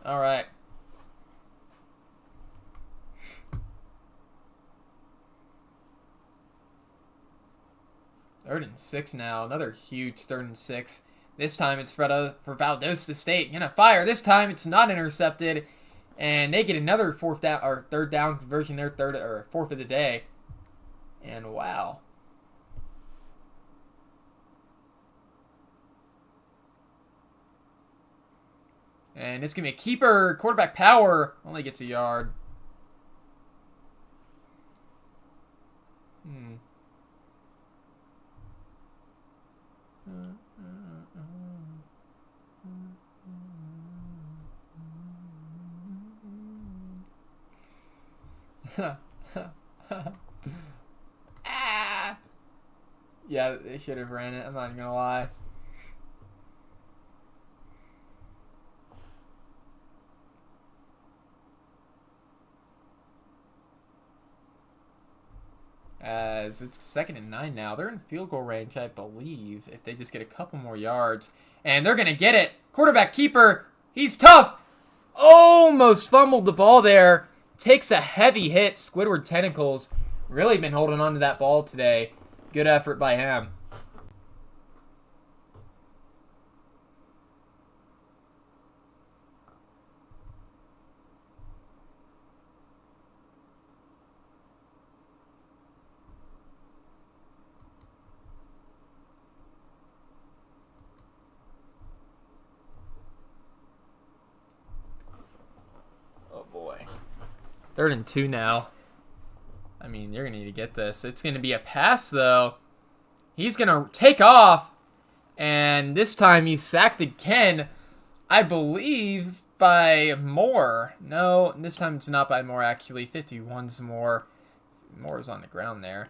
All right. Third and 6 now. Another huge 3rd and 6. This time it's for Valdosta State. Gonna fire. This time it's not intercepted, and they get another 4th down or 3rd down conversion. Their 3rd or 4th of the day. And wow. And it's going to be a keeper. Quarterback power only gets a yard. Yeah, they should have ran it. I'm not even going to lie. As it's 2nd and 9 now. They're in field goal range, I believe, if they just get a couple more yards. And they're going to get it. Quarterback keeper He's tough. Almost fumbled the ball there. Takes a heavy hit. Squidward Tentacles really been holding on to that ball today. Good effort by him. Boy. 3rd and 2 now. I mean, you're going to need to get this. It's going to be a pass, though. He's going to take off. And this time he's sacked again, I believe, by Moore. No, this time it's not by Moore, actually. 51's Moore. Moore's on the ground there.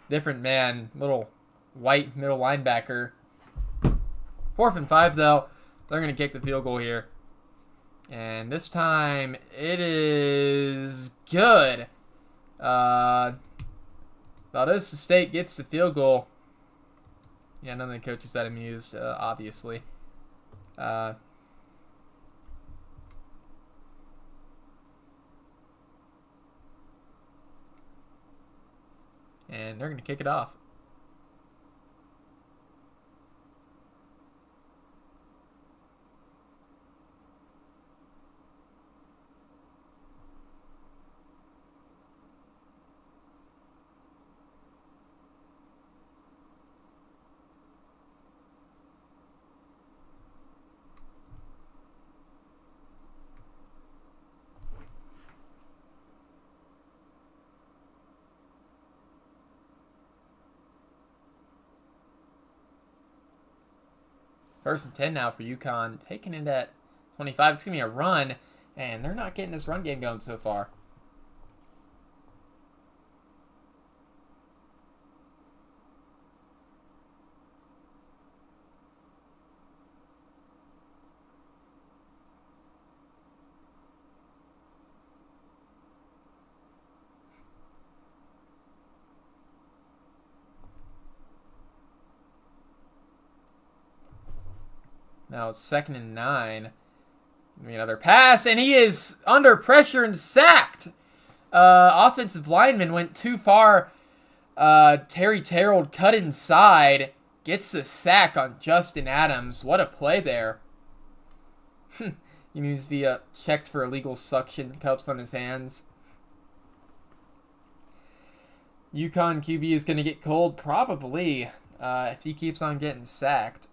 Different man. Little white middle linebacker. 4th and 5, though. They're going to kick the field goal here. And this time, it is good. Valdosta State gets the field goal. Yeah, none of the coaches that amused, obviously. And they're going to kick it off. First and 10 now for UConn. Taking it at 25. It's going to be a run, and they're not getting this run game going so far. Now it's 2nd and 9. Another pass, and he is under pressure and sacked. Offensive lineman went too far. Terry Terrell cut inside. Gets the sack on Justin Adams. What a play there. He needs to be checked for illegal suction cups on his hands. UConn QB is going to get cold, probably, if he keeps on getting sacked.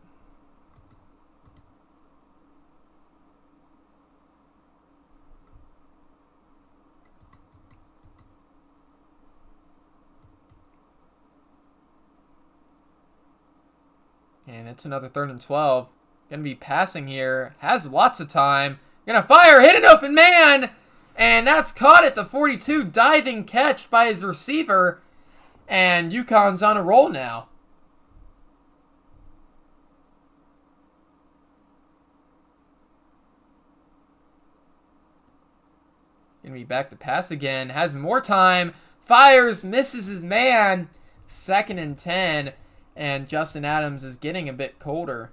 And it's another 3rd and 12. Going to be passing here. Has lots of time. Going to fire. Hit an open man. And that's caught at the 42. Diving catch by his receiver. And UConn's on a roll now. Going to be back to pass again. Has more time. Fires. Misses his man. 2nd and 10. And Justin Adams is getting a bit colder.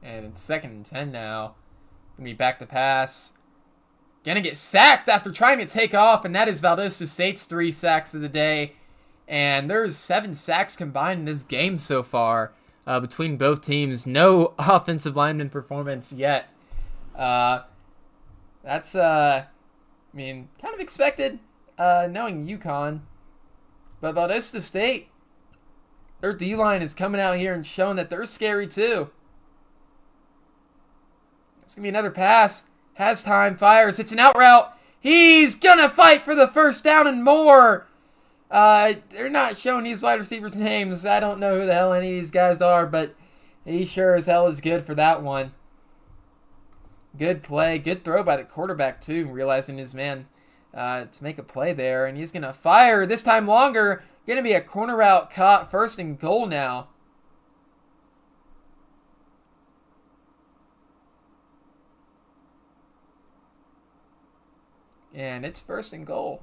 And it's 2nd and 10 now. Gonna be back to pass. Gonna get sacked after trying to take off, and that is Valdosta State's 3 sacks of the day. And there's 7 sacks combined in this game so far between both teams. No offensive lineman performance yet. That's, kind of expected knowing UConn. But Valdosta State, their D-line is coming out here and showing that they're scary too. It's going to be another pass. Has time, fires, it's an out route. He's going to fight for the first down and more. They're not showing these wide receivers' names. I don't know who the hell any of these guys are, but he sure as hell is good for that one. Good play, good throw by the quarterback too, realizing his man to make a play there. And he's going to fire, this time longer. Going to be a corner route caught, 1st and goal now. And it's 1st and goal.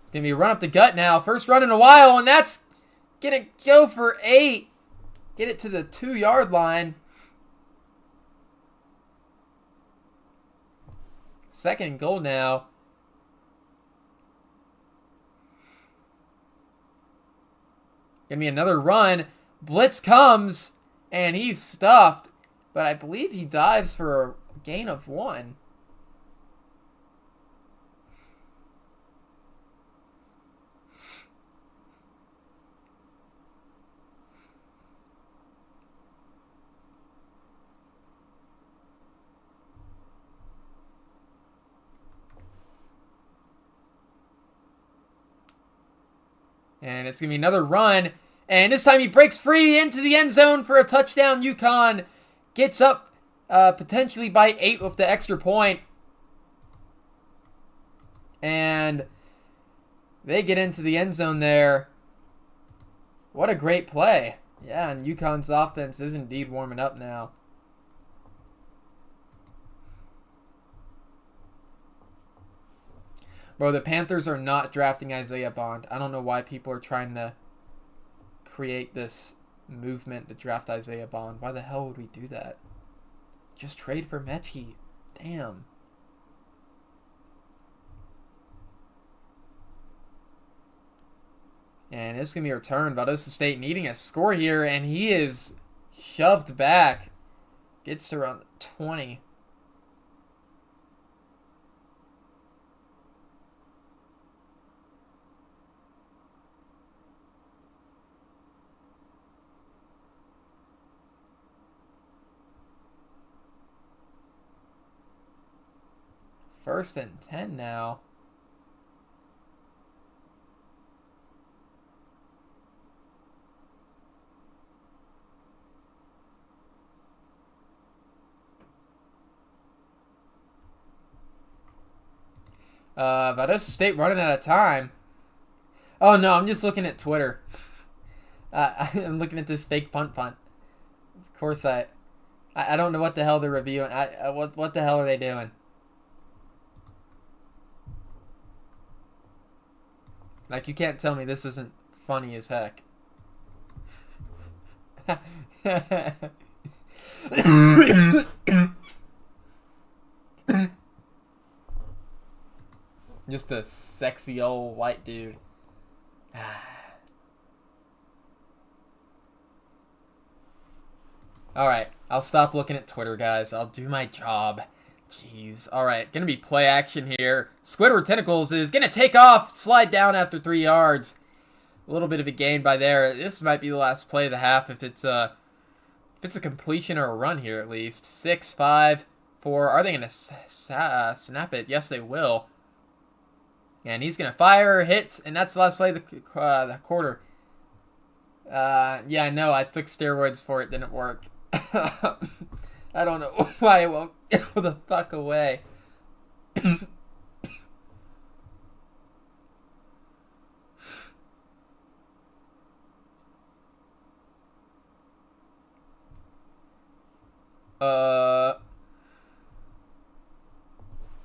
It's going to be a run up the gut now. First run in a while, and that's going to go for 8. Get it to the 2-yard line. 2nd and goal now. Gonna be another run. Blitz comes, and he's stuffed. But I believe he dives for a gain of 1. And it's going to be another run. And this time he breaks free into the end zone for a touchdown. UConn gets up potentially by 8 with the extra point. And they get into the end zone there. What a great play. Yeah, and UConn's offense is indeed warming up now. Bro, the Panthers are not drafting Isaiah Bond. I don't know why people are trying to create this movement to draft Isaiah Bond. Why the hell would we do that? Just trade for Mechie. Damn. And it's going to be returned. Valdosta State needing a score here, and he is shoved back. Gets to around 20. First and 10 now. Valdosta State running out of time. Oh no, I'm just looking at Twitter. I'm looking at this fake punt. Of course I don't know what the hell they're reviewing. What the hell are they doing? Like, you can't tell me this isn't funny as heck. Just a sexy old white dude. Alright, I'll stop looking at Twitter, guys. I'll do my job. Jeez. Alright, gonna be play action here. Squidward Tentacles is gonna take off, slide down after 3 yards. A little bit of a gain by there. This might be the last play of the half if it's a completion or a run here at least. 6, 5, 4. Are they gonna snap it? Yes, they will. And he's gonna fire, hit, and that's the last play of the quarter. Yeah, no, I took steroids for it, didn't work. I don't know why it won't go the fuck away.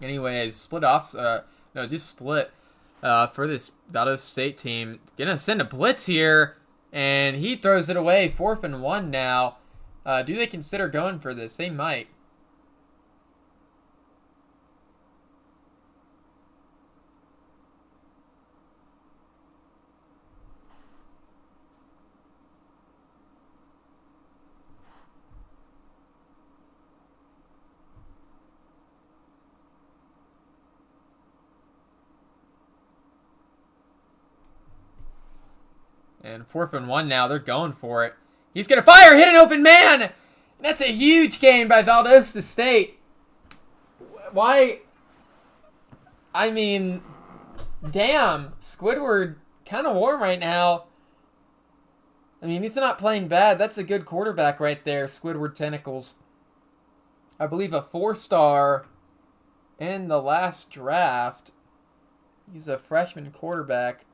Anyways, split off. No, just split. For this Valdosta State team, gonna send a blitz here, and he throws it away. 4th and 1 now. Do they consider going for this? They might. And 4th and 1 now. They're going for it. He's going to fire, hit an open man. And that's a huge gain by Valdosta State. Why? I mean, damn. Squidward kind of warm right now. I mean, he's not playing bad. That's a good quarterback right there, Squidward Tentacles. I believe a 4-star in the last draft. He's a freshman quarterback.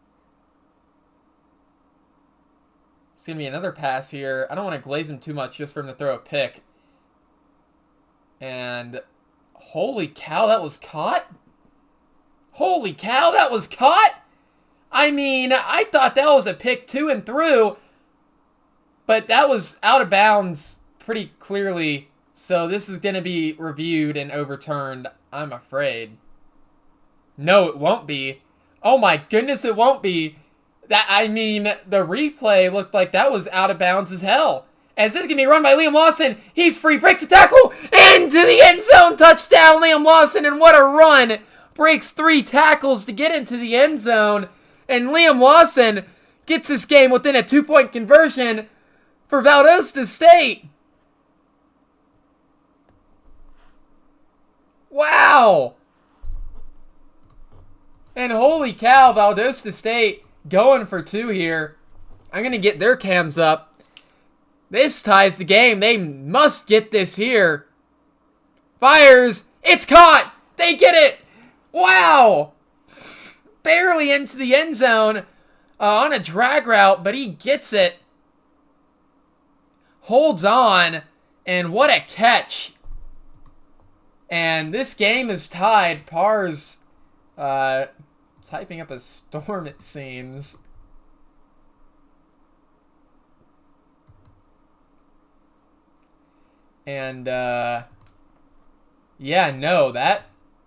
It's going to be another pass here. I don't want to glaze him too much just for him to throw a pick. And holy cow, that was caught? Holy cow, that was caught? I mean, I thought that was a pick to and through, but that was out of bounds pretty clearly. So this is going to be reviewed and overturned, I'm afraid. No, it won't be. Oh my goodness, it won't be. I mean, the replay looked like that was out of bounds as hell. As this is going to be run by Liam Lawson. He's free, breaks a tackle, into the end zone, touchdown Liam Lawson, and what a run. Breaks 3 tackles to get into the end zone, and Liam Lawson gets this game within a 2-point conversion for Valdosta State. Wow. And holy cow, Valdosta State going for 2 here. I'm going to get their cams up. This ties the game. They must get this here. Fires. It's caught. They get it. Wow. Barely into the end zone on a drag route, but he gets it. Holds on. And what a catch. And this game is tied. Pars typing up a storm, it seems. And, yeah, no,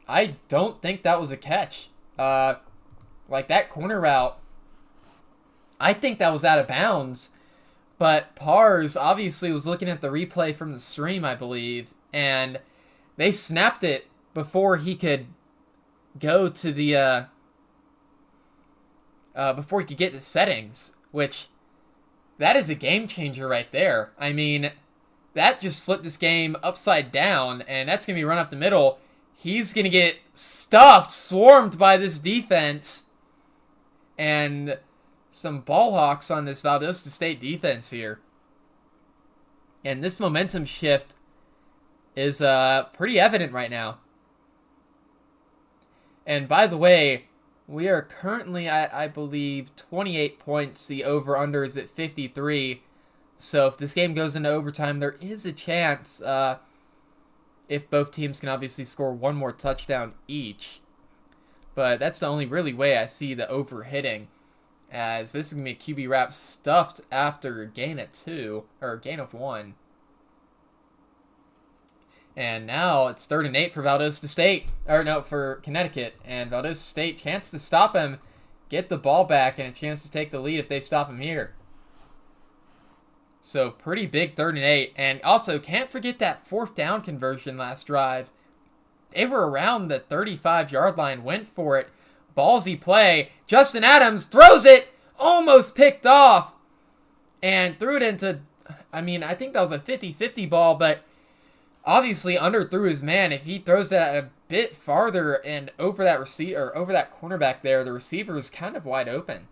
I don't think that was a catch. Like, that corner route, I think that was out of bounds. But Pars obviously was looking at the replay from the stream, I believe, and they snapped it before he could go to the, before he could get to settings, which, that is a game changer right there. I mean, that just flipped this game upside down, and that's going to be run up the middle. He's going to get stuffed, swarmed by this defense, and some ball hawks on this Valdosta State defense here. And this momentum shift is pretty evident right now. And by the way, we are currently at, I believe, 28 points. The over-under is at 53. So if this game goes into overtime, there is a chance, if both teams can obviously score one more touchdown each. But that's the only really way I see the over hitting, as this is going to be a QB wrap stuffed after a gain of 2, or a gain of 1. And now it's 3rd and 8 for Valdosta State, or no, for Connecticut. And Valdosta State, chance to stop him, get the ball back, and a chance to take the lead if they stop him here. So pretty big 3rd and 8. And also, can't forget that 4th down conversion last drive. They were around the 35-yard line, went for it. Ballsy play. Justin Adams throws it, almost picked off, and threw it into, I mean, I think that was a 50-50 ball, but obviously underthrew his man. If he throws that a bit farther and over that receiver, or over that cornerback there, the receiver is kind of wide open.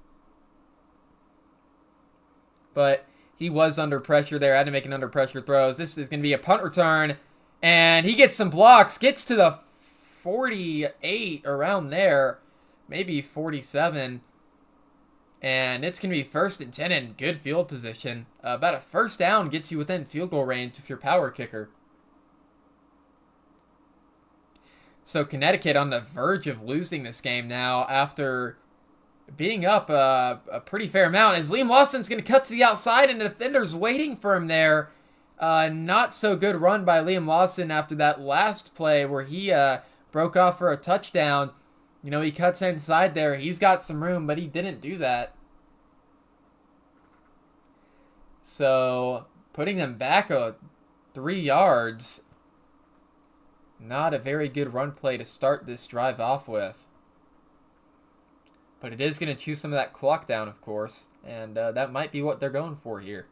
But he was under pressure there, had to make an under pressure throws. This is going to be a punt return, and he gets some blocks, gets to the 48, around there, maybe 47, and it's going to be 1st and 10 in good field position. About a 1st down gets you within field goal range if you're power kicker. So Connecticut on the verge of losing this game now after being up a pretty fair amount, as Liam Lawson's going to cut to the outside and the defender's waiting for him there. Not so good run by Liam Lawson after that last play where he broke off for a touchdown. You know, he cuts inside there. He's got some room, but he didn't do that. So putting them back 3 yards. Not a very good run play to start this drive off with. But it is going to chew some of that clock down, of course. And that might be what they're going for here.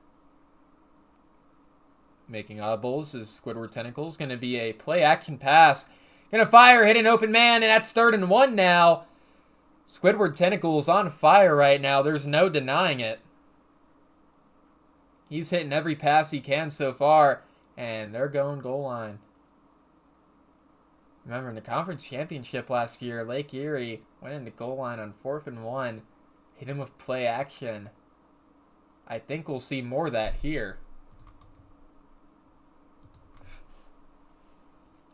Making audibles is Squidward Tentacles. Going to be a play-action pass. Going to fire, hit an open man, and that's 3rd and 1 now. Squidward Tentacles on fire right now. There's no denying it. He's hitting every pass he can so far. And they're going goal line. Remember, in the conference championship last year, Lake Erie went in the goal line on 4th and 1, hit him with play action. I think we'll see more of that here.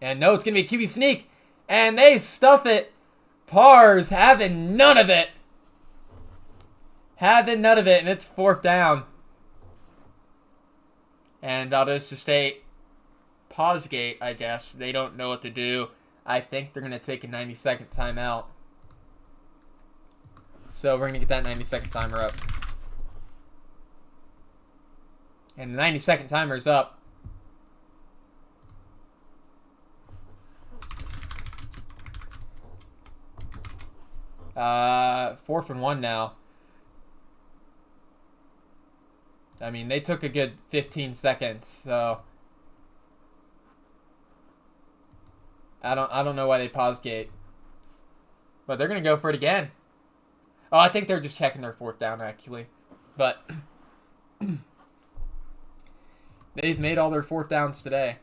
And no, it's going to be a QB sneak. And they stuff it. Pars having none of it. Having none of it, and it's 4th down. And Valdosta State, pausegate, I guess. They don't know what to do. I think they're going to take a 90-second timeout. So we're going to get that 90-second timer up. And the 90-second timer is up. Fourth and 1 now. I mean, they took a good 15 seconds, so I don't know why they paused gate. But they're gonna go for it again. Oh, I think they're just checking their 4th down actually. But they've made all their 4th downs today.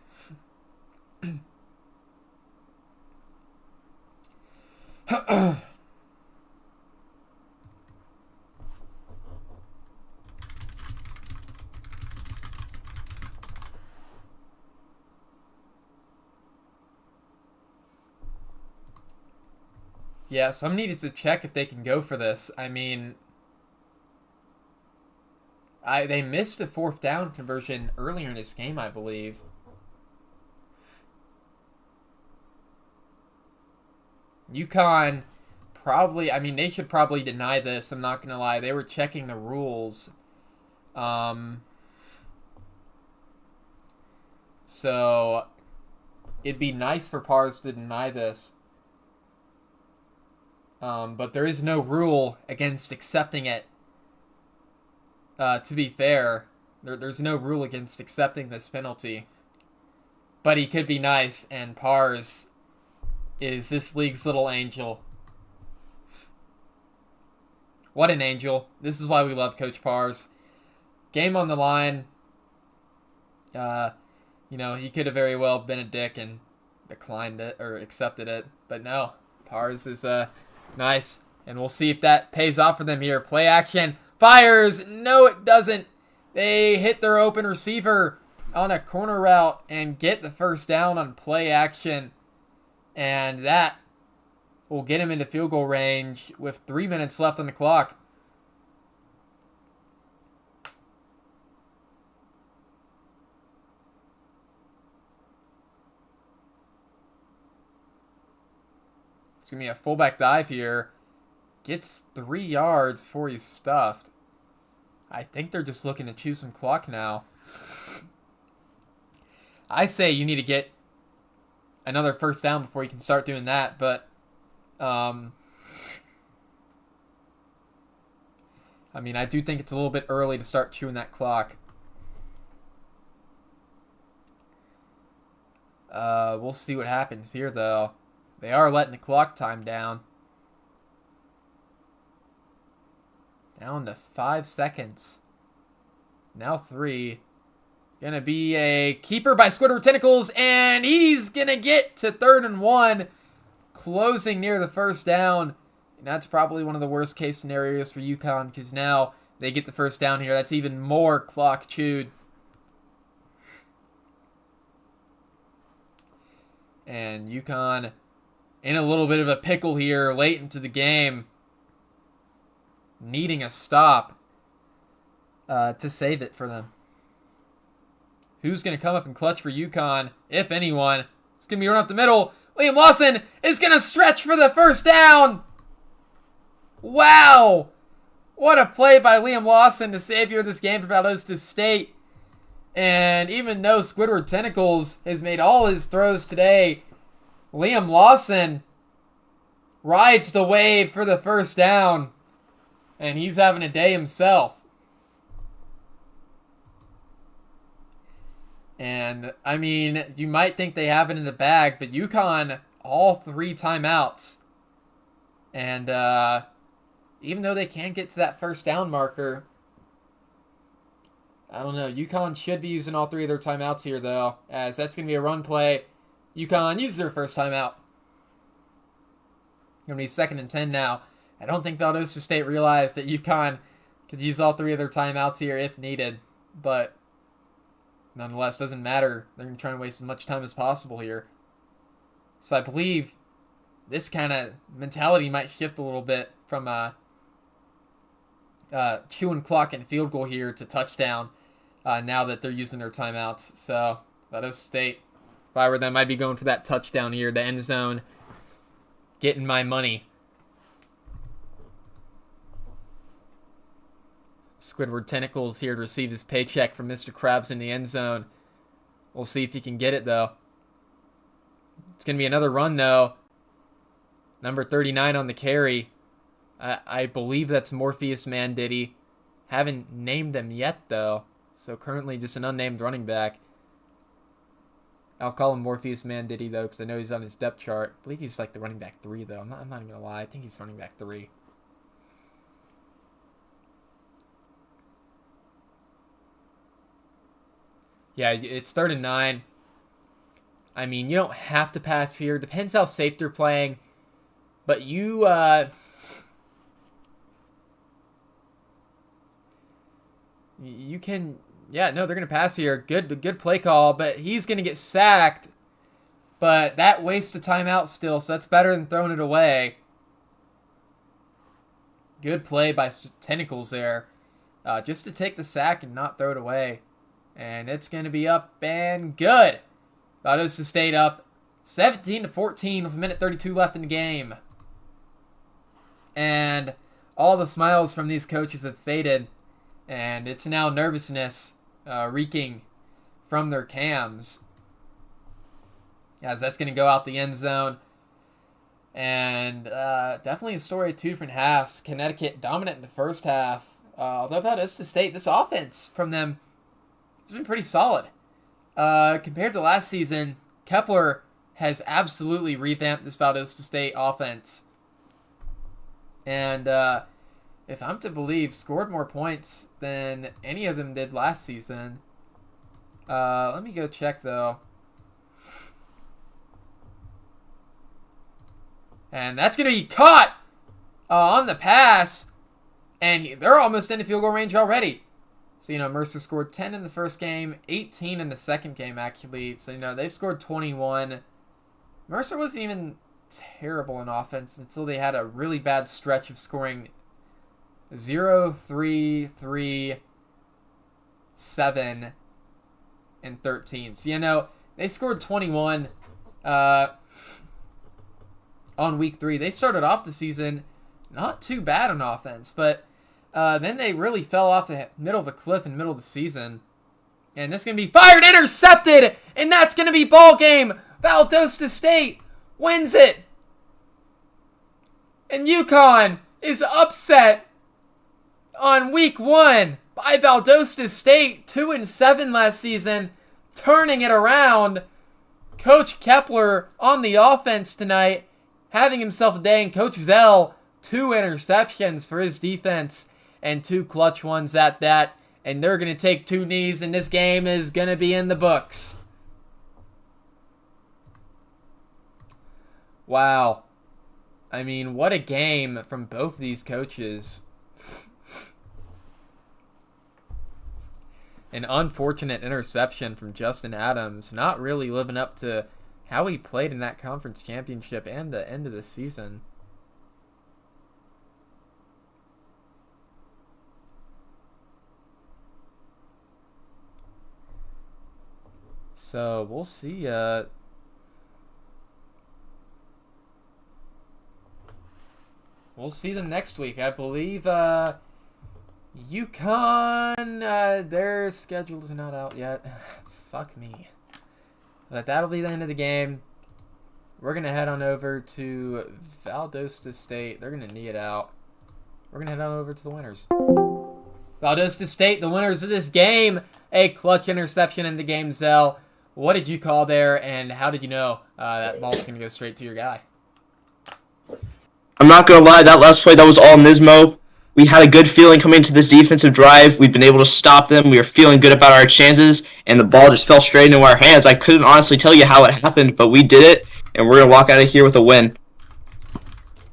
Yeah, some needed to check if they can go for this. I mean, they missed a 4th down conversion earlier in this game, I believe. UConn probably, I mean, they should probably deny this. I'm not going to lie. They were checking the rules. So it'd be nice for Pars to deny this. But there is no rule against accepting it. To be fair, there's no rule against accepting this penalty. But he could be nice, and Pars is this league's little angel. What an angel. This is why we love Coach Pars. Game on the line. You know, he could have very well been a dick and declined it or accepted it. But no, Pars is nice. And we'll see if that pays off for them here. Play action. Fires. No, it doesn't. They hit their open receiver on a corner route and get the 1st down on play action. And that will get him into field goal range with 3 minutes left on the clock. It's going to be a fullback dive here. Gets 3 yards before he's stuffed. I think they're just looking to chew some clock now. I say you need to get another 1st down before you can start doing that, but I mean, I do think it's a little bit early to start chewing that clock. We'll see what happens here, though. They are letting the clock time down. Down to 5 seconds. Now 3. Gonna be a keeper by Squidward Tentacles, and he's gonna get to 3rd and 1, closing near the 1st down. And that's probably one of the worst case scenarios for UConn, because now they get the 1st down here. That's even more clock chewed. And UConn in a little bit of a pickle here late into the game, needing a stop to save it for them. Who's going to come up and clutch for UConn, if anyone? It's going to be run up the middle. Liam Lawson is going to stretch for the 1st down. Wow. What a play by Liam Lawson, the savior of this game for Valdosta State. And even though Squidward Tentacles has made all his throws today, Liam Lawson rides the wave for the 1st down. And he's having a day himself. And, I mean, you might think they have it in the bag, but UConn, all 3 timeouts. And even though they can't get to that 1st down marker, I don't know. UConn should be using all 3 of their timeouts here, though, as that's going to be a run play. UConn uses their 1st timeout. Going to be 2nd and 10 now. I don't think Valdosta State realized that UConn could use all 3 of their timeouts here if needed. But nonetheless, doesn't matter. They're going to try and waste as much time as possible here. So I believe this kind of mentality might shift a little bit from chewing clock and field goal here to touchdown now that they're using their timeouts. So Valdosta State, if I were them, I'd be going for that touchdown here, the end zone, getting my money. Squidward Tentacles here to receive his paycheck from Mr. Krabs in the end zone. We'll see if he can get it, though. It's going to be another run, though. Number 39 on the carry. I believe that's Morpheus Manditty. Haven't named him yet, though. So currently just an unnamed running back. I'll call him Morpheus Manditty, though, because I know he's on his depth chart. I believe he's like the running back 3, though. I'm not even going to lie. I think he's running back 3. Yeah, it's 3rd and 9. I mean, you don't have to pass here. Depends how safe they're playing. But you can... Yeah, no, they're going to pass here. Good play call, but he's going to get sacked. But that wastes a timeout still, so that's better than throwing it away. Good play by Tentacles there. Just to take the sack and not throw it away. And it's going to be up and good. Valdosta State up 17-14 with 1:32 left in the game. And all the smiles from these coaches have faded. And it's now nervousness reeking from their cams. As that's going to go out the end zone. And definitely a story of 2 different halves. Connecticut dominant in the first half. Although Valdosta State, this offense from them has been pretty solid. Compared to last season, Kepler has absolutely revamped this Valdosta State offense. And if I'm to believe, scored more points than any of them did last season. Let me go check, though. And that's going to be caught on the pass. And they're almost in the field goal range already. So, Mercer scored 10 in the first game, 18 in the second game, actually. So, they've scored 21. Mercer wasn't even terrible in offense until they had a really bad stretch of scoring 0, 3, 3, 7, and 13. So, they scored 21 on week 3. They started off the season not too bad on offense, but then they really fell off the middle of a cliff in the middle of the season. And this is going to be fired, intercepted, and that's going to be ball game. Valdosta State wins it. And UConn is upset on week 1 by Valdosta State, 2-7 last season, turning it around. Coach Kepler on the offense tonight, having himself a day, and Coach Zell, 2 interceptions for his defense. And 2 clutch ones at that. And they're going to take 2 knees, and this game is going to be in the books. Wow. I mean, what a game from both these coaches. An unfortunate interception from Justin Adams. Not really living up to how he played in that conference championship and the end of the season. So, we'll see. We'll see them next week. I believe UConn, their schedule is not out yet. Fuck me. But that'll be the end of the game. We're going to head on over to Valdosta State. They're going to knee it out. We're going to head on over to the winners. Valdosta State, the winners of this game. A clutch interception in the game, Zell. What did you call there, and how did you know that ball's going to go straight to your guy? I'm not going to lie, that last play, that was all Nismo. We had a good feeling coming into this defensive drive. We've been able to stop them. We were feeling good about our chances, and the ball just fell straight into our hands. I couldn't honestly tell you how it happened, but we did it, and we're going to walk out of here with a win.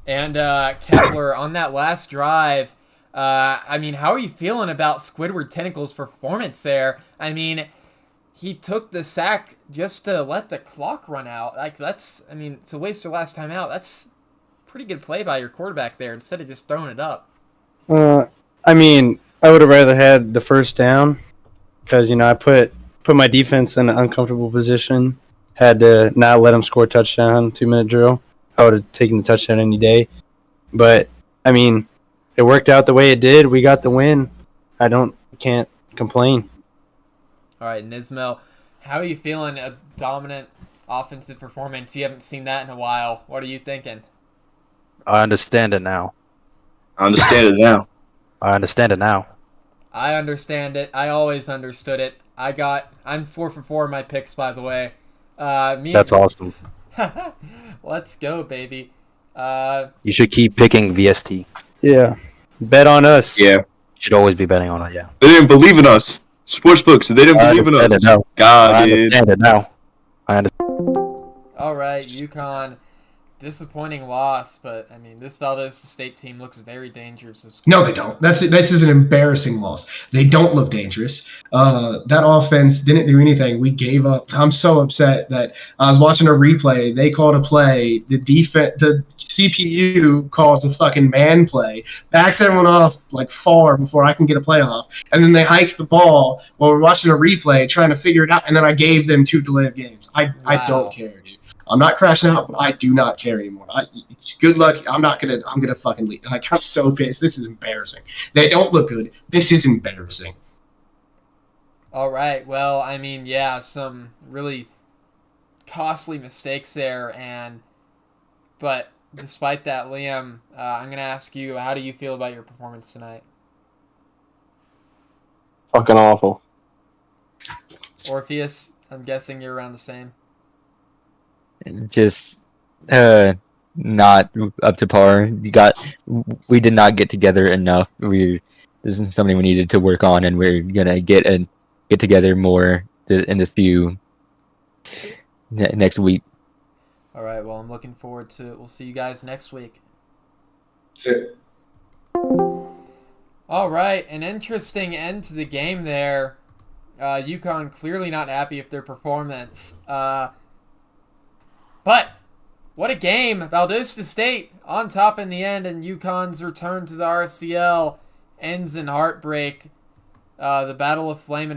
And Kepler, on that last drive, I mean, how are you feeling about Squidward Tentacle's performance there? I mean, he took the sack just to let the clock run out. Like, that's, I mean, it's a waste of last time out. That's pretty good play by your quarterback there instead of just throwing it up. I mean, I would have rather had the first down because, I put my defense in an uncomfortable position, had to not let them score a touchdown, 2-minute drill. I would have taken the touchdown any day. But, I mean, it worked out the way it did. We got the win. Can't complain. All right, Nismo, how are you feeling? A dominant offensive performance. You haven't seen that in a while. What are you thinking? I understand it now. I understand it now. I understand it now. I understand it. I always understood it. I'm 4 for 4 in my picks, by the way. That's awesome. Let's go, baby. You should keep picking VST. Yeah. Bet on us. Yeah. You should always be betting on it, yeah. They didn't believe in us. Sportsbooks, they didn't believe in us. It now. God, I dude. understand it now. All right, UConn. Disappointing loss, but I mean, this Valdosta State team looks very dangerous. No, they don't. This is an embarrassing loss. They don't look dangerous. That offense didn't do anything. We gave up. I'm so upset that I was watching a replay. They called a play. The CPU calls a fucking man play, backs everyone off like far before I can get a play off, and then they hike the ball while we're watching a replay trying to figure it out. And then I gave them 2 delayed games. I don't care, dude. I'm not crashing out, but I do not care anymore. It's good luck. I'm gonna fucking leave. Like, I'm so pissed. This is embarrassing. They don't look good. This is embarrassing. All right. Well, I mean, yeah, some really costly mistakes there, but despite that, Liam, I'm gonna ask you, how do you feel about your performance tonight? Fucking awful. Orpheus, I'm guessing you're around the same. Just not up to par. We did not get together enough. This is something we needed to work on, and we're gonna get together more in this few next week. All right. Well, I'm looking forward to it. We'll see you guys next week. That's it. All right, an interesting end to the game there. UConn clearly not happy with their performance. But what a game. Valdosta State on top in the end, and UConn's return to the RFCL ends in heartbreak. The Battle of Flame and